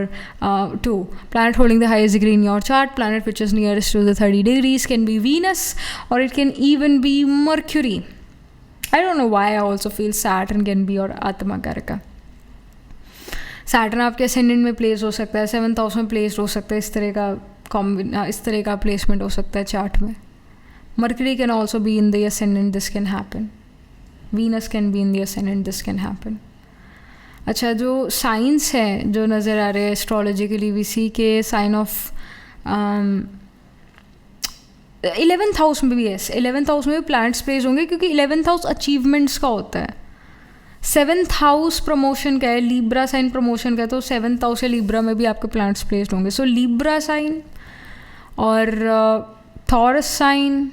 2. Planet holding the highest degree in your chart, planet which is nearest to the 30 degrees can be Venus, or it can even be Mercury. I don't know why I also feel Saturn can be your Atmagar का. Saturn आपके ascendant में place हो सकता है, 7th house में place हो सकता है. इस तरह का प्लेसमेंट हो सकता है चार्ट में. Mercury can also be in the ascendant, this can happen. Venus can be in the ascendant, this can happen. अच्छा, जो साइंस है जो नज़र आ रहे हैं एस्ट्रोलॉजिकली, वी सी के साइन ऑफ 11th हाउस में भी है, 11th हाउस में भी प्लैनेट्स प्लेस होंगे, क्योंकि 11th हाउस अचीवमेंट्स का होता है। 7th हाउस प्रमोशन का है, लिब्रा साइन प्रमोशन का है, तो 7th हाउस या लिब्रा में भी आपके प्लैनेट्स प्लेस्ड होंगे। सो लिब्रा साइन और थॉरस साइन,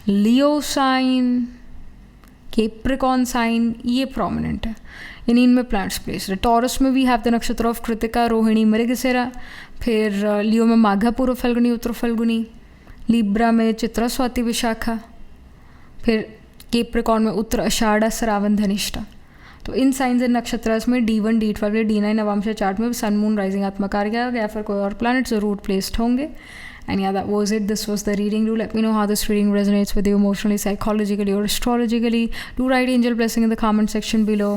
लियो साइन, कैप्रिकॉर्न साइन, ये प्रोमिनेंट है, यानी इनमें प्लैनेट्स प्लेस्ड है। टॉरस में वी हैव द नक्षत्र ऑफ कृतिका, रोहिणी, मृगशिरा, फिर लियो में माघा, पूर्व फल्गुनी, उत्तर फल्गुनी, लिब्रा में चित्रा, स्वाति, विशाखा, फिर कैप्रिकॉर्न में उत्तर आषाढ़, श्रावण, धनिष्ठा। तो इन साइंस एंड नक्षत्रस में D1, D12, D9 Navamsa chart में सन, मून, राइजिंग, आत्मकार्य या फिर कोई और प्लैनेट ज़रूर प्लेस्ड होंगे। And yeah, that was it. This was the reading. Do let me know how this reading resonates with you emotionally, psychologically, or astrologically. Do write angel blessing in the comment section below.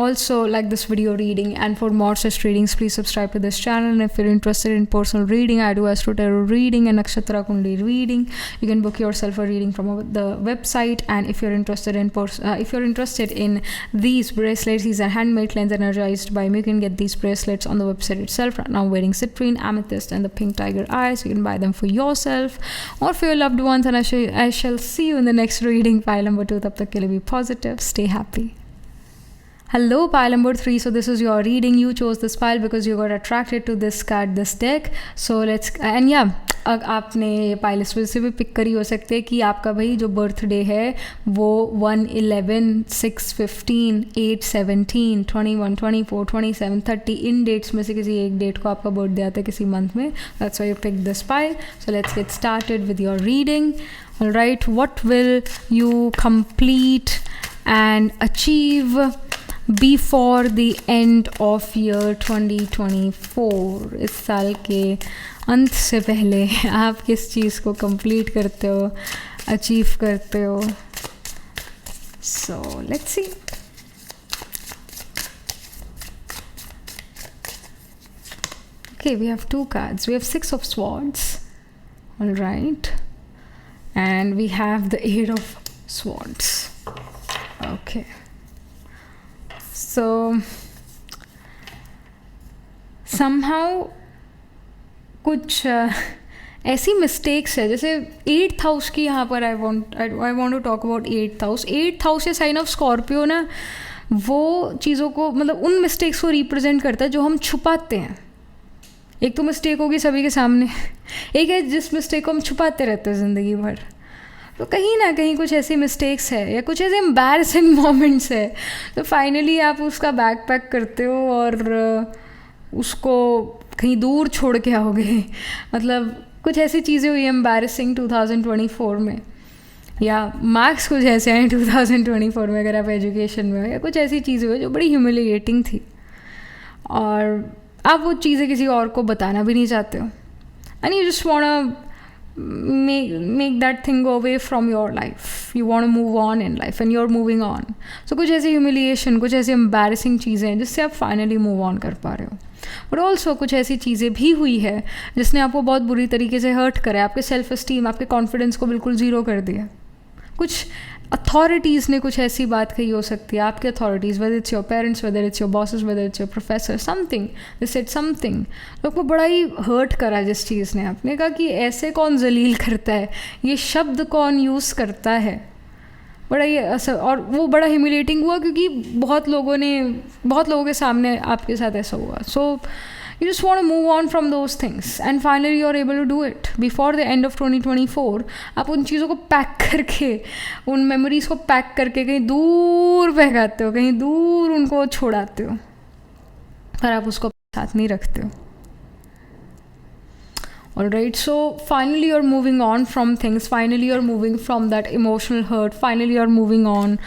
Also, like this video reading, and for more such readings, please subscribe to this channel. And if you're interested in personal reading, I do Astro Tarot reading and Nakshatra Kundi reading. You can book yourself a reading from the website. And if you're interested in these bracelets, these are handmade, cleansed, energized by me. You can get these bracelets on the website itself. Right now, I'm wearing citrine, amethyst, and the pink tiger eyes. You can buy them for yourself or for your loved ones, and I shall see you in the next reading. Pile number 2, tab tak ke liye be positive, stay happy. Hello, pile number 3. So this is your reading. You chose this pile because you got attracted to this card, this deck. So let's, and yeah, आपने ये pile इस वजह से भी pick करी हो सकते हैं कि आपका भाई जो बर्थडे है वो 1/11, 6/15, 8/17, 21, 24, 27, 30 इन डेट्स में से किसी एक डेट को आपका बर्थडे आता है किसी मंथ में. That's why you pick this pile. So let's get started with your reading. Alright, what will you complete and achieve before the end of year 2024. इस साल के अंत से पहले आप किस चीज़ को कंप्लीट करते हो, अचीव करते हो. So let's see. Okay, we have two cards. We have 6 of Swords. All right. And we have the 8 of Swords. Okay. So somehow कुछ ऐसी मिस्टेक्स है, जैसे 8th हाउस की यहाँ पर I want to talk about 8th house. 8th house या sign of Scorpio ना, वो चीज़ों को, मतलब उन मिस्टेक्स को रिप्रेजेंट करता है जो हम छुपाते हैं. एक तो मिस्टेक होगी सभी के सामने, एक है जिस मिस्टेक को हम छुपाते रहते हैं ज़िंदगी भर. तो कहीं ना कहीं कुछ ऐसी मिस्टेक्स है या कुछ ऐसे एम्बैरसिंग मोमेंट्स है, तो फाइनली आप उसका बैग पैक करते हो और उसको कहीं दूर छोड़ के आओगे. मतलब कुछ ऐसी चीज़ें हुई एम्बैरसिंग 2024 में, या मार्क्स कुछ ऐसे हैं 2024 में अगर आप एजुकेशन में हो, या कुछ ऐसी चीज़ें हुई जो बड़ी ह्यूमिलिएटिंग थी और आप वो चीज़ें किसी और को बताना भी नहीं चाहते हो. And you just want make that thing go away from your life. You want to move on in life and you're moving on. So कुछ ऐसी humiliation, कुछ ऐसी embarrassing चीज़ें हैं जिससे आप finally move on कर पा रहे हो. But also कुछ ऐसी चीज़ें भी हुई है जिसने आपको बहुत बुरी तरीके से hurt करा है, आपके self esteem, आपके confidence को बिल्कुल ज़ीरो कर दिया. कुछ अथॉरिटीज़ ने कुछ ऐसी बात कही हो सकती है, आपके authorities, whether it's your parents, whether it's your bosses, whether it's your professor, something they said something, तो आपको बड़ा ही हर्ट करा जिस चीज़ ने. आपने कहा कि ऐसे कौन जलील करता है, ये शब्द कौन यूज़ करता है, बड़ा ही असर. और वो बड़ा ह्यूमिलेटिंग हुआ क्योंकि बहुत लोगों के सामने आपके साथ ऐसा हुआ. सो you just want to move on from those things and finally you're able to do it before the end of 2024. आप उन चीज़ों को पैक करके, उन मेमोरीज़ को पैक करके कहीं दूर बहकाते हो, कहीं दूर उनको छोड़ाते हो, पर आप उसको साथ नहीं रखते हो. Alright, so finally you're moving on from things, finally you're moving from that emotional hurt, finally you're moving on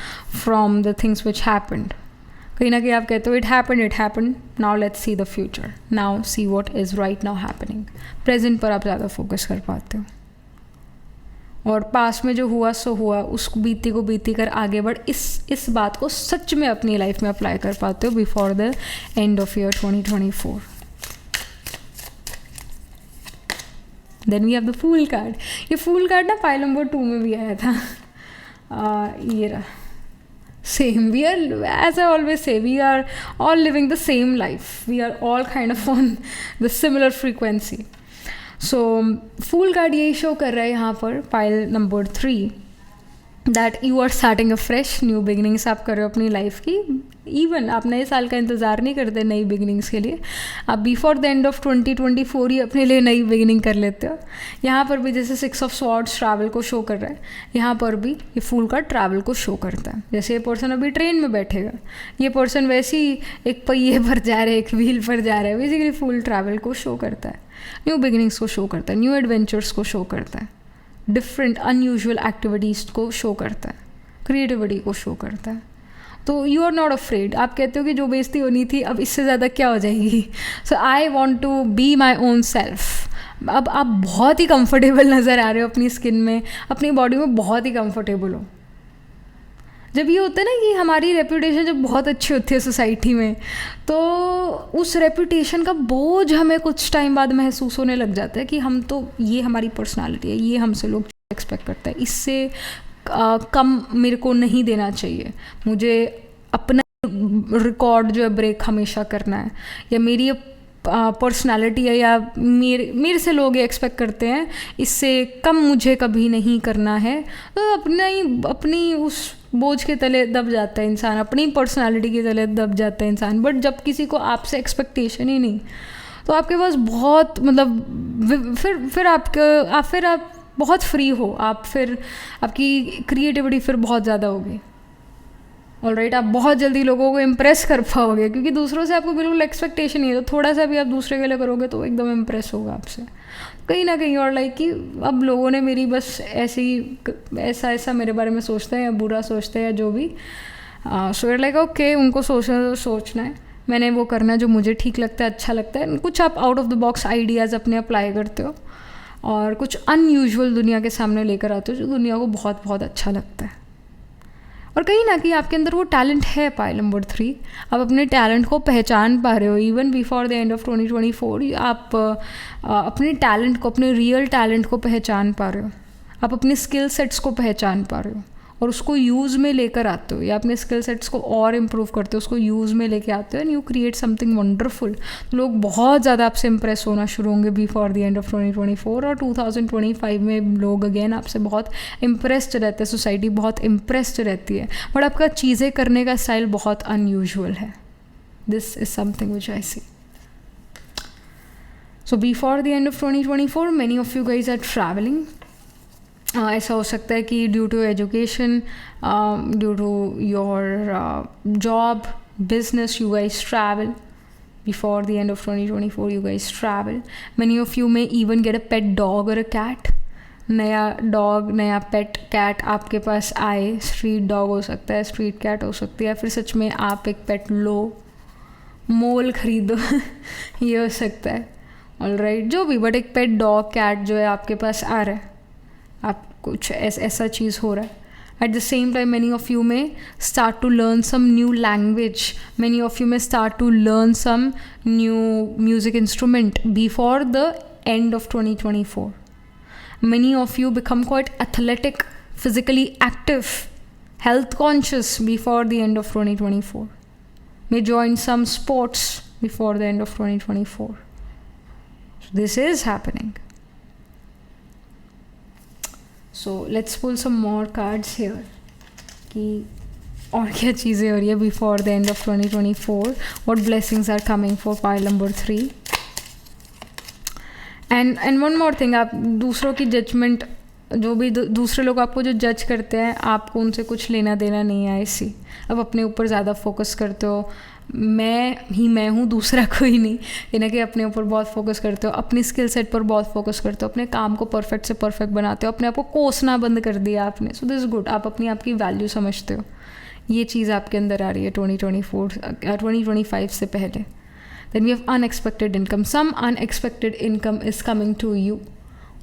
from the things which happened. कहीं ना कहीं आप कहते हो it happen, now let's see the future, now see what is right now happening. Present पर आप ज़्यादा focus कर पाते हो और पास में जो हुआ सो हुआ, उस बीती को बीती कर आगे बढ़ इस बात को सच में अपनी लाइफ में अप्लाई कर पाते हो before the end of year 2024. Then we have the fool card. ये फूल कार्ड ना पाइल नंबर 2 में भी आया था. ये रहा. Same. We are, as I always say, we are all living the same life. We are all kind of on the similar frequency. So fool card यही show कर रहा है यहाँ पर pile number 3 that you are starting a fresh new beginnings आप कर रहे हो अपनी लाइफ की. इवन आप नए साल का इंतज़ार नहीं करते नई बिगनिंग्स के लिए, आप बिफोर द एंड ऑफ 2024 ही अपने लिए नई बिगनिंग कर लेते हो. यहाँ पर भी जैसे 6 ऑफ स्वॉर्ड्स ट्रैवल को शो कर रहा है, यहाँ पर भी ये फूल का ट्रैवल को शो करता है. जैसे ये पर्सन अभी ट्रेन में बैठेगा, ये पर्सन वैसे ही एक पहिए पर जा रहा है, एक व्हील पर जा रहा है. बेसिकली फूल ट्रैवल को शो करता है, न्यू बिगनिंग्स को शो करता है, न्यू एडवेंचर्स को शो करता है, डिफरेंट अनयूजुअल एक्टिविटीज़ को शो करता है, क्रिएटिविटी को शो करता है. तो यू आर नॉट अफ्रेड. आप कहते हो कि जो बेइज्जती होनी थी अब इससे ज़्यादा क्या हो जाएगी. So I want to be my own self. अब आप बहुत ही कंफर्टेबल नज़र आ रहे हो अपनी स्किन में, अपनी बॉडी में बहुत ही कंफर्टेबल हो. जब ये होता है ना कि हमारी रेपुटेशन जब बहुत अच्छी होती है सोसाइटी में, तो उस रेपुटेशन का बोझ हमें कुछ टाइम बाद महसूस होने लग जाता है कि हम तो, ये हमारी पर्सनालिटी है, ये हमसे लोग एक्सपेक्ट करते हैं, इससे कम मेरे को नहीं देना चाहिए, मुझे अपना रिकॉर्ड जो है ब्रेक हमेशा करना है, या मेरी ये पर्सनालिटी है, या मेरे से लोग ये एक्सपेक्ट करते हैं, इससे कम मुझे कभी नहीं करना है. तो अपनी उस बोझ के तले दब जाता है इंसान, अपनी पर्सनालिटी के तले दब जाता है इंसान. बट जब किसी को आपसे एक्सपेक्टेशन ही नहीं, तो आपके पास बहुत मतलब फिर आप बहुत फ्री हो, आप फिर आपकी क्रिएटिविटी फिर बहुत ज़्यादा होगी. ऑलराइट, आप बहुत जल्दी लोगों को इम्प्रेस कर पाओगे, क्योंकि दूसरों से आपको बिल्कुल एक्सपेक्टेशन नहीं है. तो थोड़ा सा भी आप दूसरे के लिए करोगे तो एकदम इम्प्रेस होगा आपसे कहीं ना कहीं. और लाइक कि अब लोगों ने मेरी बस ऐसा मेरे बारे में सोचते हैं, या बुरा सोचते हैं, या जो भी. सो लाइक ओके, उनको सोचना है, मैंने वो करना है जो मुझे ठीक लगता है, अच्छा लगता है. कुछ आप out of the box ideas अपने अप्लाई करते हो, और कुछ अनयूजुअल दुनिया के सामने लेकर आते हो जो दुनिया को बहुत बहुत अच्छा लगता है. और कहीं ना कहीं आपके अंदर वो टैलेंट है. पाइल नंबर 3, आप अपने टैलेंट को पहचान पा रहे हो. Even before the end of 2024 आप अपने टैलेंट को, अपने रियल टैलेंट को पहचान पा रहे हो. आप अपने स्किल सेट्स को पहचान पा रहे हो और उसको यूज़ में लेकर आते हो, या अपने स्किल सेट्स को और इम्प्रूव करते हो, उसको यूज़ में लेके आते हो, and you create something wonderful. लोग बहुत ज़्यादा आपसे इम्प्रेस होना शुरू होंगे बिफोर द एंड ऑफ 2024. और 2025 में लोग अगेन आपसे बहुत इम्प्रेस्ड रहते हैं, सोसाइटी बहुत इम्प्रेस्ड रहती है. बट आपका चीज़ें करने का स्टाइल बहुत अनयूजुअल है. This is something which I see. So before the end of 2024 many of you guys are travelling. ऐसा हो सकता है कि due to education, due to your job, business, you guys travel. Before the end of 2024 you guys travel. Many of you may even get a pet dog or a cat. नया dog, नया पेट cat आपके पास आए. Street dog हो सकता है, street cat हो सकती है, फिर सच में आप एक पेट लो, मोल खरीदो ये हो सकता है. ऑलराइट, जो भी, बट एक पेट डॉग कैट जो है आपके पास आ रहा है, आप कुछ ऐसा चीज़ हो रहा है. At the same time, many of you may start to learn some new language. Many of you may start to learn some new music instrument before the end of 2024. Many of you become quite athletic, physically active, health conscious before the end of 2024. May join some sports before the end of 2024. So this is happening. So let's pull some more cards here कि और क्या चीज़ें हो रही है before the end of 2024. What blessings are coming for pile number 3. And one more thing, आप दूसरों की जजमेंट, जो भी दूसरे लोग आपको जो जज करते हैं, आपको उनसे कुछ लेना देना नहीं है. ऐसी अब अपने ऊपर ज़्यादा फोकस करते हो. मैं हूँ, दूसरा कोई नहीं. यानी कि अपने ऊपर बहुत फोकस करते हो, अपनी स्किल सेट पर बहुत फोकस करते हो, अपने काम को परफेक्ट से परफेक्ट बनाते हो, अपने आप को कोसना बंद कर दिया आपने. सो दिस गुड, आप अपनी आपकी वैल्यू समझते हो. ये चीज़ आपके अंदर आ रही है 2025 से पहले. Then we have unexpected income. Some unexpected income is coming to you.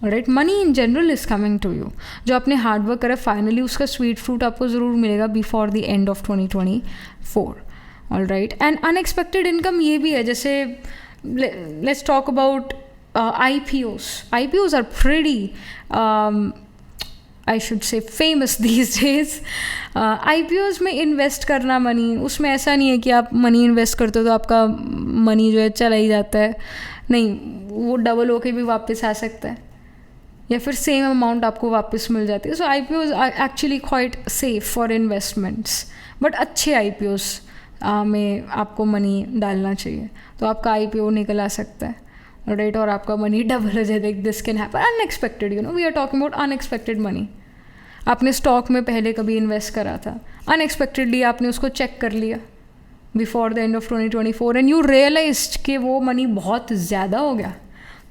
Alright, money in general is coming to you. जो आपने हार्डवर्क करा, फाइनली उसका स्वीट फ्रूट आपको ज़रूर मिलेगा before the end of 2024. Alright, and unexpected income ये भी है, जैसे let's talk about IPOs. IPOs are pretty I should say famous these days. IPOs में इन्वेस्ट करना मनी, उसमें ऐसा नहीं है कि आप मनी इन्वेस्ट करते हो तो आपका मनी जो है चला ही जाता है, नहीं, वो डबल होके भी वापस आ सकता है या फिर सेम अमाउंट आपको वापस मिल जाती है। So IPOs are actually quite safe for investments, but अच्छे IPOs में आपको मनी डालना चाहिए तो आपका IPO निकल आ सकता है, राइट, और आपका मनी डबल हो जाए। This can happen unexpected, you know, we are talking about unexpected money. आपने स्टॉक में पहले कभी इन्वेस्ट करा था, अनएक्सपेक्टेडली आपने उसको चेक कर लिया before the end of 2024 and you realized कि वो मनी बहुत ज़्यादा हो गया,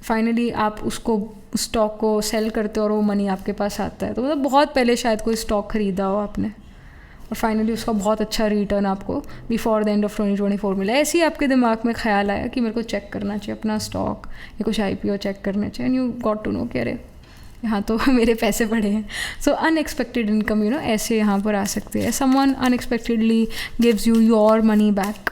फाइनली आप उसको स्टॉक को सेल करते हो और वो मनी आपके पास आता है। तो मतलब बहुत पहले शायद कोई स्टॉक खरीदा हो आपने और फाइनली उसका बहुत अच्छा रिटर्न आपको बिफोर द एंड ऑफ 2024 मिला। ऐसे ही आपके दिमाग में ख्याल आया कि मेरे को चेक करना चाहिए अपना स्टॉक या कुछ IPO चेक करना चाहिए, and you got to know कि अरे यहाँ तो मेरे पैसे पड़े हैं। So unexpected income, you know, ऐसे यहाँ पर आ सकती है। Someone unexpectedly gives you your money back.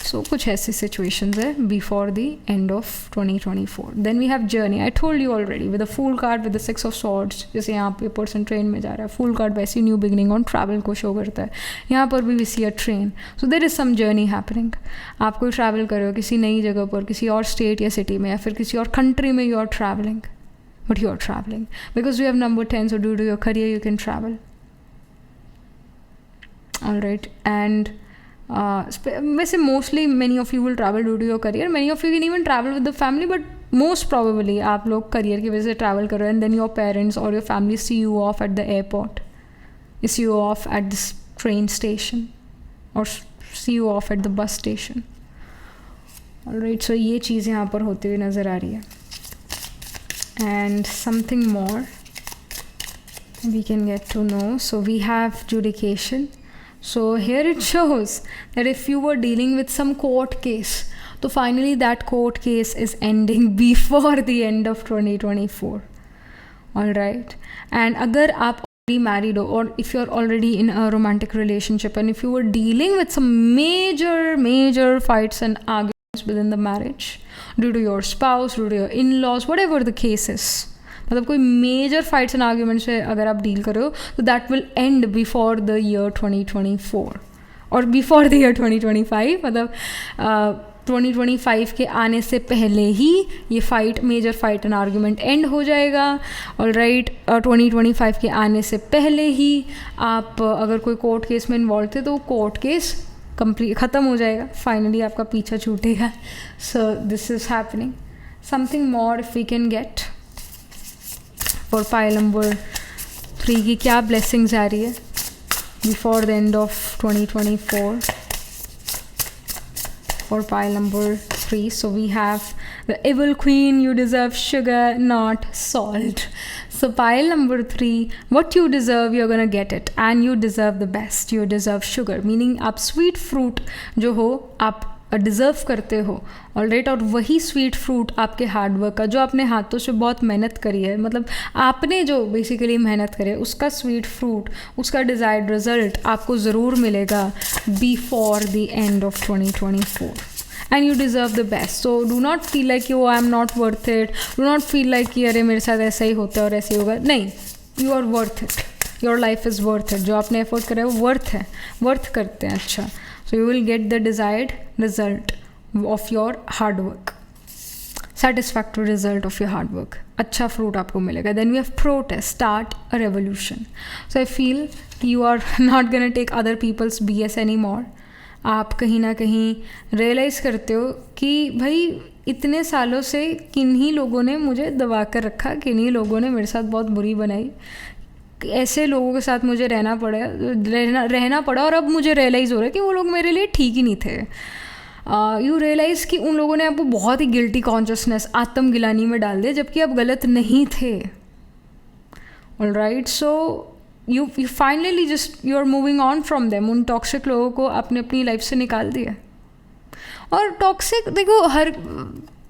So कुछ ऐसी सिचुएशंस है before the end of 2024। Then we have journey, I told you already, with the fool card, with the 6 of swords. जैसे यहाँ पे पर्सन ट्रेन में जा रहा है, फूल कार्ड वैसी न्यू बिगनिंग ऑन ट्रैवल को शो करता है। यहाँ पर भी we see a train, so there is some journey happening. आप कोई ट्रैवल कर रहे हो किसी नई जगह पर, किसी और स्टेट या सिटी में या फिर किसी और कंट्री में, you are travelling, but you are travelling because you have number 10, so due to your career you can travel, alright. And वैसे mostly many of you will travel due to your career, many of you can even travel with the family, but most probably आप लोग career की वजह से travel कर रहे हो and then your parents और your family see you off at the airport, see you off at the train station और see you off at the bus station, alright. So ये चीज़ यहाँ पर होती हुई नज़र आ रही है। And something more we can get to know. So we have judication. So here it shows that if you were dealing with some court case, so finally that court case is ending before the end of 2024. All right. And agar aap already married ho, or if you're already in a romantic relationship and if you were dealing with some major fights and arguments within the marriage due to your spouse, due to your in-laws, whatever the case is, मतलब कोई major fights and arguments से अगर आप deal कर रहे हो तो that will and before the year 2024 और बिफोर द ईयर 2025, मतलब 2025 के आने से पहले ही ये fight, major fight and argument end हो जाएगा, ऑलराइट। 2025 के आने से पहले ही आप अगर कोई कोर्ट केस में इन्वॉल्व थे तो कोर्ट केस कंप्लीट ख़त्म हो जाएगा, फाइनली आपका पीछा छूटेगा। So this is happening. Something more if we can get for pile number 3 की क्या ब्लेसिंग्स आ रही है before the end of 2024 for pile number 3. So we have the evil queen, you deserve sugar, not salt. So pile number 3, what you deserve, you're gonna get it, and you deserve the best. You deserve sugar, meaning आप sweet fruit जो हो आप deserve करते हो, alright. और वही sweet fruit आपके hard work का, जो आपने हाथों से बहुत मेहनत करी है, मतलब आपने जो बेसिकली मेहनत करी है, उसका स्वीट फ्रूट, उसका डिज़ायर्ड रिजल्ट आपको ज़रूर मिलेगा before the end of 2024. And you deserve the best. So do not feel like oh I'm not worth it. Do not feel like कि अरे मेरे साथ ऐसा ही होता है और ऐसे ही होगा. नहीं, you are worth it. Your life is worth it. जो आपने एफर्ट करा है वो वर्थ है, वर्थ करते हैं। अच्छा, so you will get the desired result of your hard work. Satisfactory result of your hard work. अच्छा फ्रूट आपको मिलेगा. Then we have protest, start a revolution. So I feel you are not gonna take other people's BS anymore. आप कहीं ना कहीं realise करते हो कि भाई इतने सालों से किन्हीं लोगों ने मुझे दबा कर रखा, किन्हीं लोगों ने मेरे साथ बहुत बुरी बनाई, ऐसे लोगों के साथ मुझे रहना पड़ा और अब मुझे रियलाइज़ हो रहा है कि वो लोग मेरे लिए ठीक ही नहीं थे। यू रियलाइज़ कि उन लोगों ने आपको बहुत ही गिल्टी कॉन्शियसनेस, आत्मगिलानी में डाल दिया, जबकि आप गलत नहीं थे। Alright, so you finally just you're moving on from them. उन टॉक्सिक लोगों को आपने अपनी लाइफ से निकाल दिया। और टॉक्सिक देखो, हर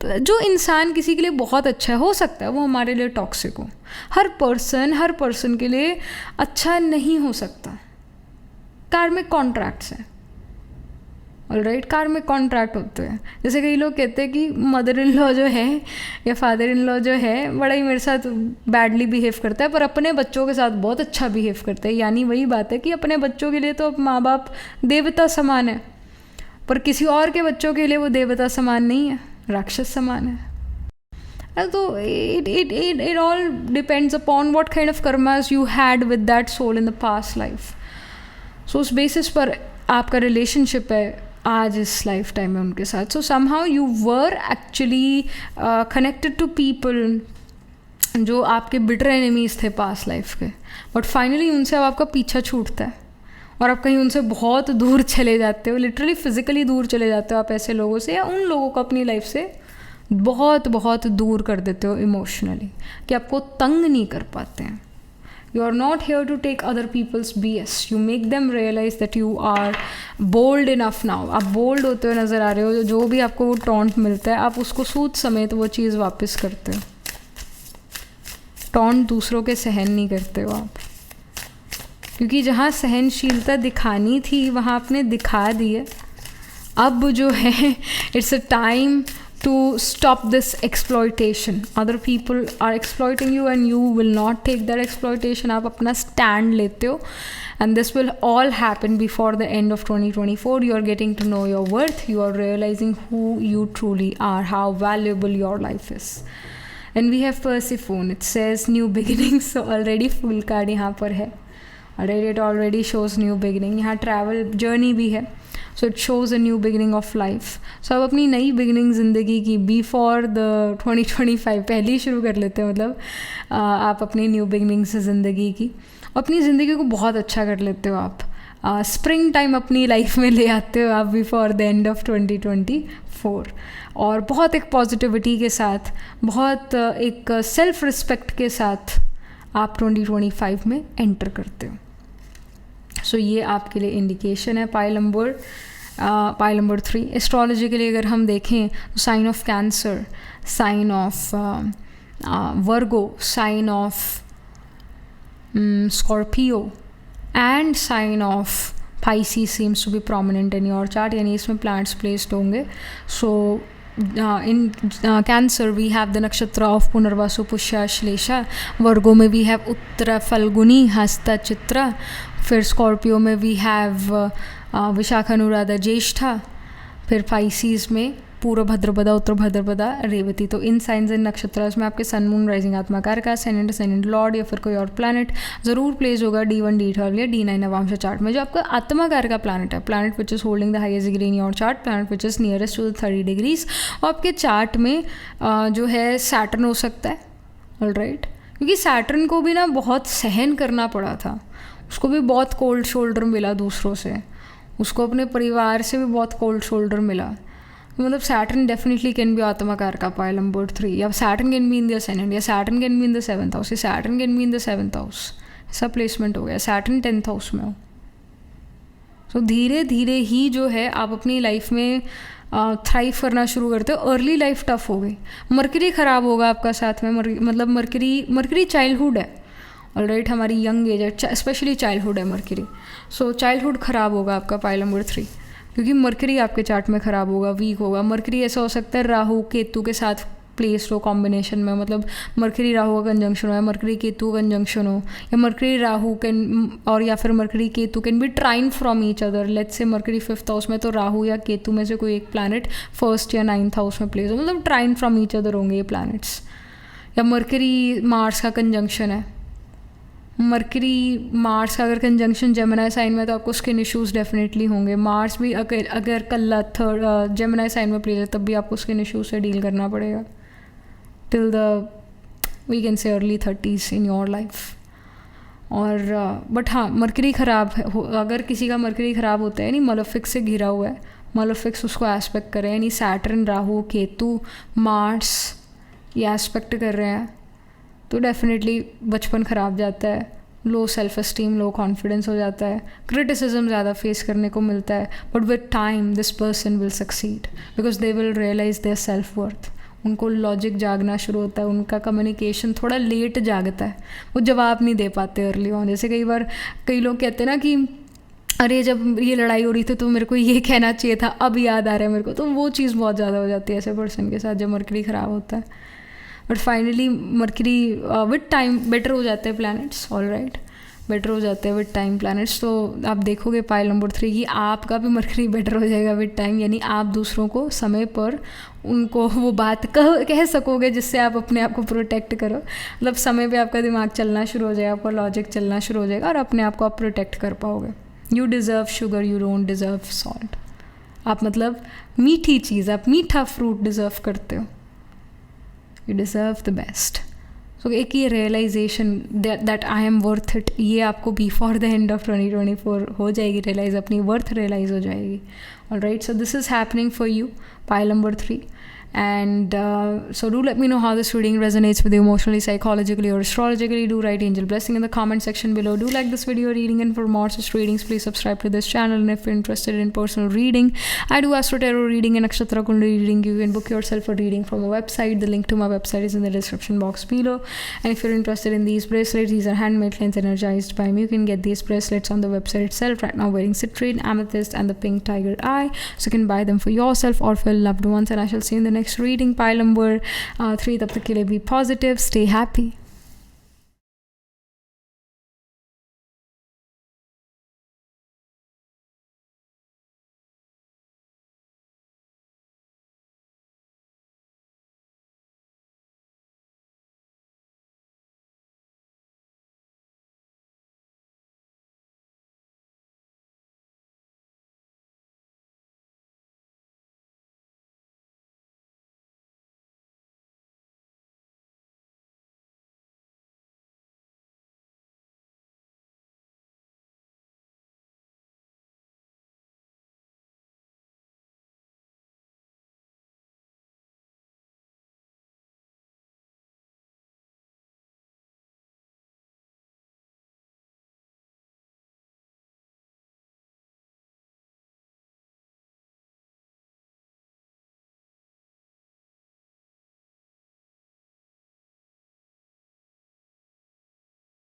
जो इंसान किसी के लिए बहुत अच्छा हो सकता है वो हमारे लिए टॉक्सिक हो। हर पर्सन के लिए अच्छा नहीं हो सकता। कार्मिक कॉन्ट्रैक्ट्स हैं, ऑलराइट, कार्मिक कॉन्ट्रैक्ट होते हैं। जैसे कई लोग कहते हैं कि मदर इन लॉ जो है या फादर इन लॉ जो है बड़ा ही मेरे साथ बैडली बिहेव करता है, पर अपने बच्चों के साथ बहुत अच्छा बिहेव करता है। यानी वही बात है कि अपने बच्चों के लिए तो माँ बाप देवता समान है, पर किसी और के बच्चों के लिए वो देवता समान नहीं है, राक्षस समान है। तो it all depends upon what kind of karmas you had with that soul in the past life. So उस बेसिस पर आपका रिलेशनशिप है आज इस लाइफ टाइम में उनके साथ. So somehow you were actually connected to people जो आपके बिटर एनिमीज थे पास्ट लाइफ के, बट फाइनली उनसे अब आपका पीछा छूटता है और आप कहीं उनसे बहुत दूर चले जाते हो, लिटरली फिजिकली दूर चले जाते हो आप ऐसे लोगों से, या उन लोगों को अपनी लाइफ से बहुत बहुत दूर कर देते हो इमोशनली, कि आपको तंग नहीं कर पाते हैं. You are not here to take other people's BS. You make them realize that you are bold enough now. आप bold होते हुए नज़र आ रहे हो, जो भी आपको वो टॉन्ट मिलता है आप उसको सूद समेत वो चीज़ वापस करते हो. टॉन्ट दूसरों के सहन नहीं करते हो आप, क्योंकि जहाँ सहनशीलता दिखानी थी वहाँ आपने दिखा दी है. अब जो है it's a time to stop this exploitation. Other people are exploiting you and you will not take that exploitation. आप अपना stand लेते हो, and this will all happen before the end of 2024. You are getting to know your worth. You are realizing who you truly are, how valuable your life is. And we have Persephone. It says new beginnings. So already full card यहाँ पर है. Already it already shows new beginning. यहाँ travel journey भी है. So it shows a new beginning of life. So अब अपनी नई beginning ज़िंदगी की बिफोर द 2025 पहले ही शुरू कर लेते हैं. मतलब आप अपनी न्यू बिगिनिंग से ज़िंदगी की अपनी ज़िंदगी को बहुत अच्छा कर लेते हो आप. स्प्रिंग टाइम अपनी लाइफ में ले आते हो आप बिफोर द एंड ऑफ 2024, और बहुत एक पॉजिटिविटी के साथ, बहुत एक सेल्फ रिस्पेक्ट के साथ आप 2025 में एंटर करते हो. सो ये आपके लिए इंडिकेशन है. पाइल नंबर 3 एस्ट्रोलॉजी के लिए अगर हम देखें तो sign of Cancer, sign of Virgo, sign of Scorpio and sign of Pisces seems to be prominent in your chart, यानी इसमें प्लैनेट्स प्लेस्ड होंगे. So in Cancer we have the nakshatra of Punarvasu, Pushya, Shlesha. Virgo में we have Uttara, Falguni, Hasta, Chitra. फिर Scorpio में we have Vishakha, Anuradha, ज्येष्ठा. फिर Pisces में पूर्व भद्रपदा, उत्तर भद्रपदा, रेवती. तो इन साइंस एंड नक्षत्रास में आपके सन, मून, राइजिंग, आत्माकार का सेनेंट लॉर्ड या फिर कोई और प्लैनेट ज़रूर प्लेस होगा D1, D12 या D9 नवांश चार्ट में. जो आपका आत्माकार का प्लैनेट है, planet which is holding the highest degree in your chart, planet which is nearest to the 30 degrees. और आपके चार्ट में जो है सैटर्न हो सकता है. ऑलराइट, क्योंकि सैटर्न को भी ना बहुत सहन करना पड़ा था, उसको भी बहुत कोल्ड शोल्डर मिला दूसरों से, उसको अपने परिवार से भी बहुत कोल्ड शोल्डर मिला. मतलब सैटर्न डेफिनेटली कैन बी आत्माकार का पाइल नंबर 3, या Saturn can be in the ascendant, या Saturn can be in the 7th house, या Saturn can be in the 7th house. ऐसा प्लेसमेंट हो गया, सैटर्न 10th हाउस में हो. सो धीरे धीरे ही जो है आप अपनी लाइफ में थ्राइव करना शुरू करते हो. अर्ली लाइफ टफ हो गई, मरकरी ख़राब होगा आपका साथ में. मतलब मरकरी चाइल्डहुड है. ऑलराइट, हमारी यंग एज है, स्पेशली चाइल्डहुड है मरकरी. सो चाइल्डहुड ख़राब होगा आपका पाइल नंबर 3, क्योंकि मरकरी आपके चार्ट में ख़राब होगा, वीक होगा. मरकरी ऐसा हो सकता है राहु केतु के साथ प्लेस्ड हो कॉम्बिनेशन में, मतलब मरकरी राहु का कंजंक्शन हो, या मरकरी केतु का कंजंक्शन हो, या मरकरी राहु कैन, और या फिर Mercury Ketu can be trine from each other. Let's say Mercury 5th house में, तो राहु या केतु में से कोई एक प्लैनेट 1st या 9th हाउस में प्लेस हो, मतलब ट्राइन फ्रॉम ईच अदर होंगे ये प्लैनेट्स. या मरकरी मार्स का कंजंक्शन है, मरकरी मार्स का अगर कंजंक्शन जेमिनी साइन में, तो आपको स्किन इश्यूज़ डेफिनेटली होंगे. मार्स भी अगर कल थर्ड जेमिनी साइन में प्लेस है, तब भी आपको स्किन इश्यूज से डील करना पड़ेगा till the we can say early 30s in your life. और बट हाँ, मरकरी ख़राब है, अगर किसी का मरकरी ख़राब होता है, यानी मलेफिक्स से घिरा हुआ है, मलेफिक्स उसको एस्पेक्ट कर रहे हैं, यानी सैटर्न, राहु, केतु, मार्स ये एस्पेक्ट कर रहे हैं, तो डेफिनेटली बचपन ख़राब जाता है, low self esteem, low confidence हो जाता है, क्रिटिसिज्म ज़्यादा फेस करने को मिलता है. But with time this person will succeed because they will realize their self worth. उनको लॉजिक जागना शुरू होता है, उनका कम्युनिकेशन थोड़ा लेट जागता है, वो जवाब नहीं दे पाते अर्ली ऑन. जैसे कई बार कई लोग कहते हैं ना कि अरे जब ये लड़ाई हो रही थी तो मेरे को ये कहना चाहिए था, अब याद आ रहा है मेरे को, तो वो चीज़ बहुत ज़्यादा हो जाती है ऐसे पर्सन के साथ जब मरकरी ख़राब होता है. But finally mercury with time better हो जाते हैं प्लैनेट्स, ऑल राइट, बेटर हो जाते हैं विद टाइम प्लैनेट्स. तो आप देखोगे पाइल नंबर 3 की आपका भी मरकरी बेटर हो जाएगा विद टाइम, यानी आप दूसरों को समय पर उनको वो बात कह सकोगे जिससे आप अपने आप को प्रोटेक्ट करो. मतलब समय पे आपका दिमाग चलना शुरू हो जाएगा, आपका लॉजिक चलना शुरू हो जाएगा और अपने आप को आप प्रोटेक्ट कर पाओगे. You deserve sugar, you don't deserve salt. आप मतलब मीठी चीज़, आप मीठा फ्रूट डिज़र्व करते हो. You deserve the best. So एक ये realisation that I am worth it, ये आपको बिफोर द एंड ऑफ 2024 हो जाएगी रियलाइज, अपनी वर्थ रियलाइज हो जाएगी. All right, so this is happening for you, pile number 3. And so do let me know how this reading resonates with you emotionally, psychologically or astrologically. Do write angel blessing in the comment section below. Do like this video reading, and for more such readings please subscribe to this channel. And if you're interested in personal reading, I do astro tarot reading and nakshatra kundali reading. You can book yourself a reading from a website. The link to my website is in the description box below. And if you're interested in these bracelets, these are handmade, cleansed, energized by me. You can get these bracelets on the website itself. Right now wearing citrine, amethyst and the pink tiger eye, so you can buy them for yourself or for your loved ones. And I shall see you in the next reading, pile number 3. तब तक के लिए be positive, stay happy.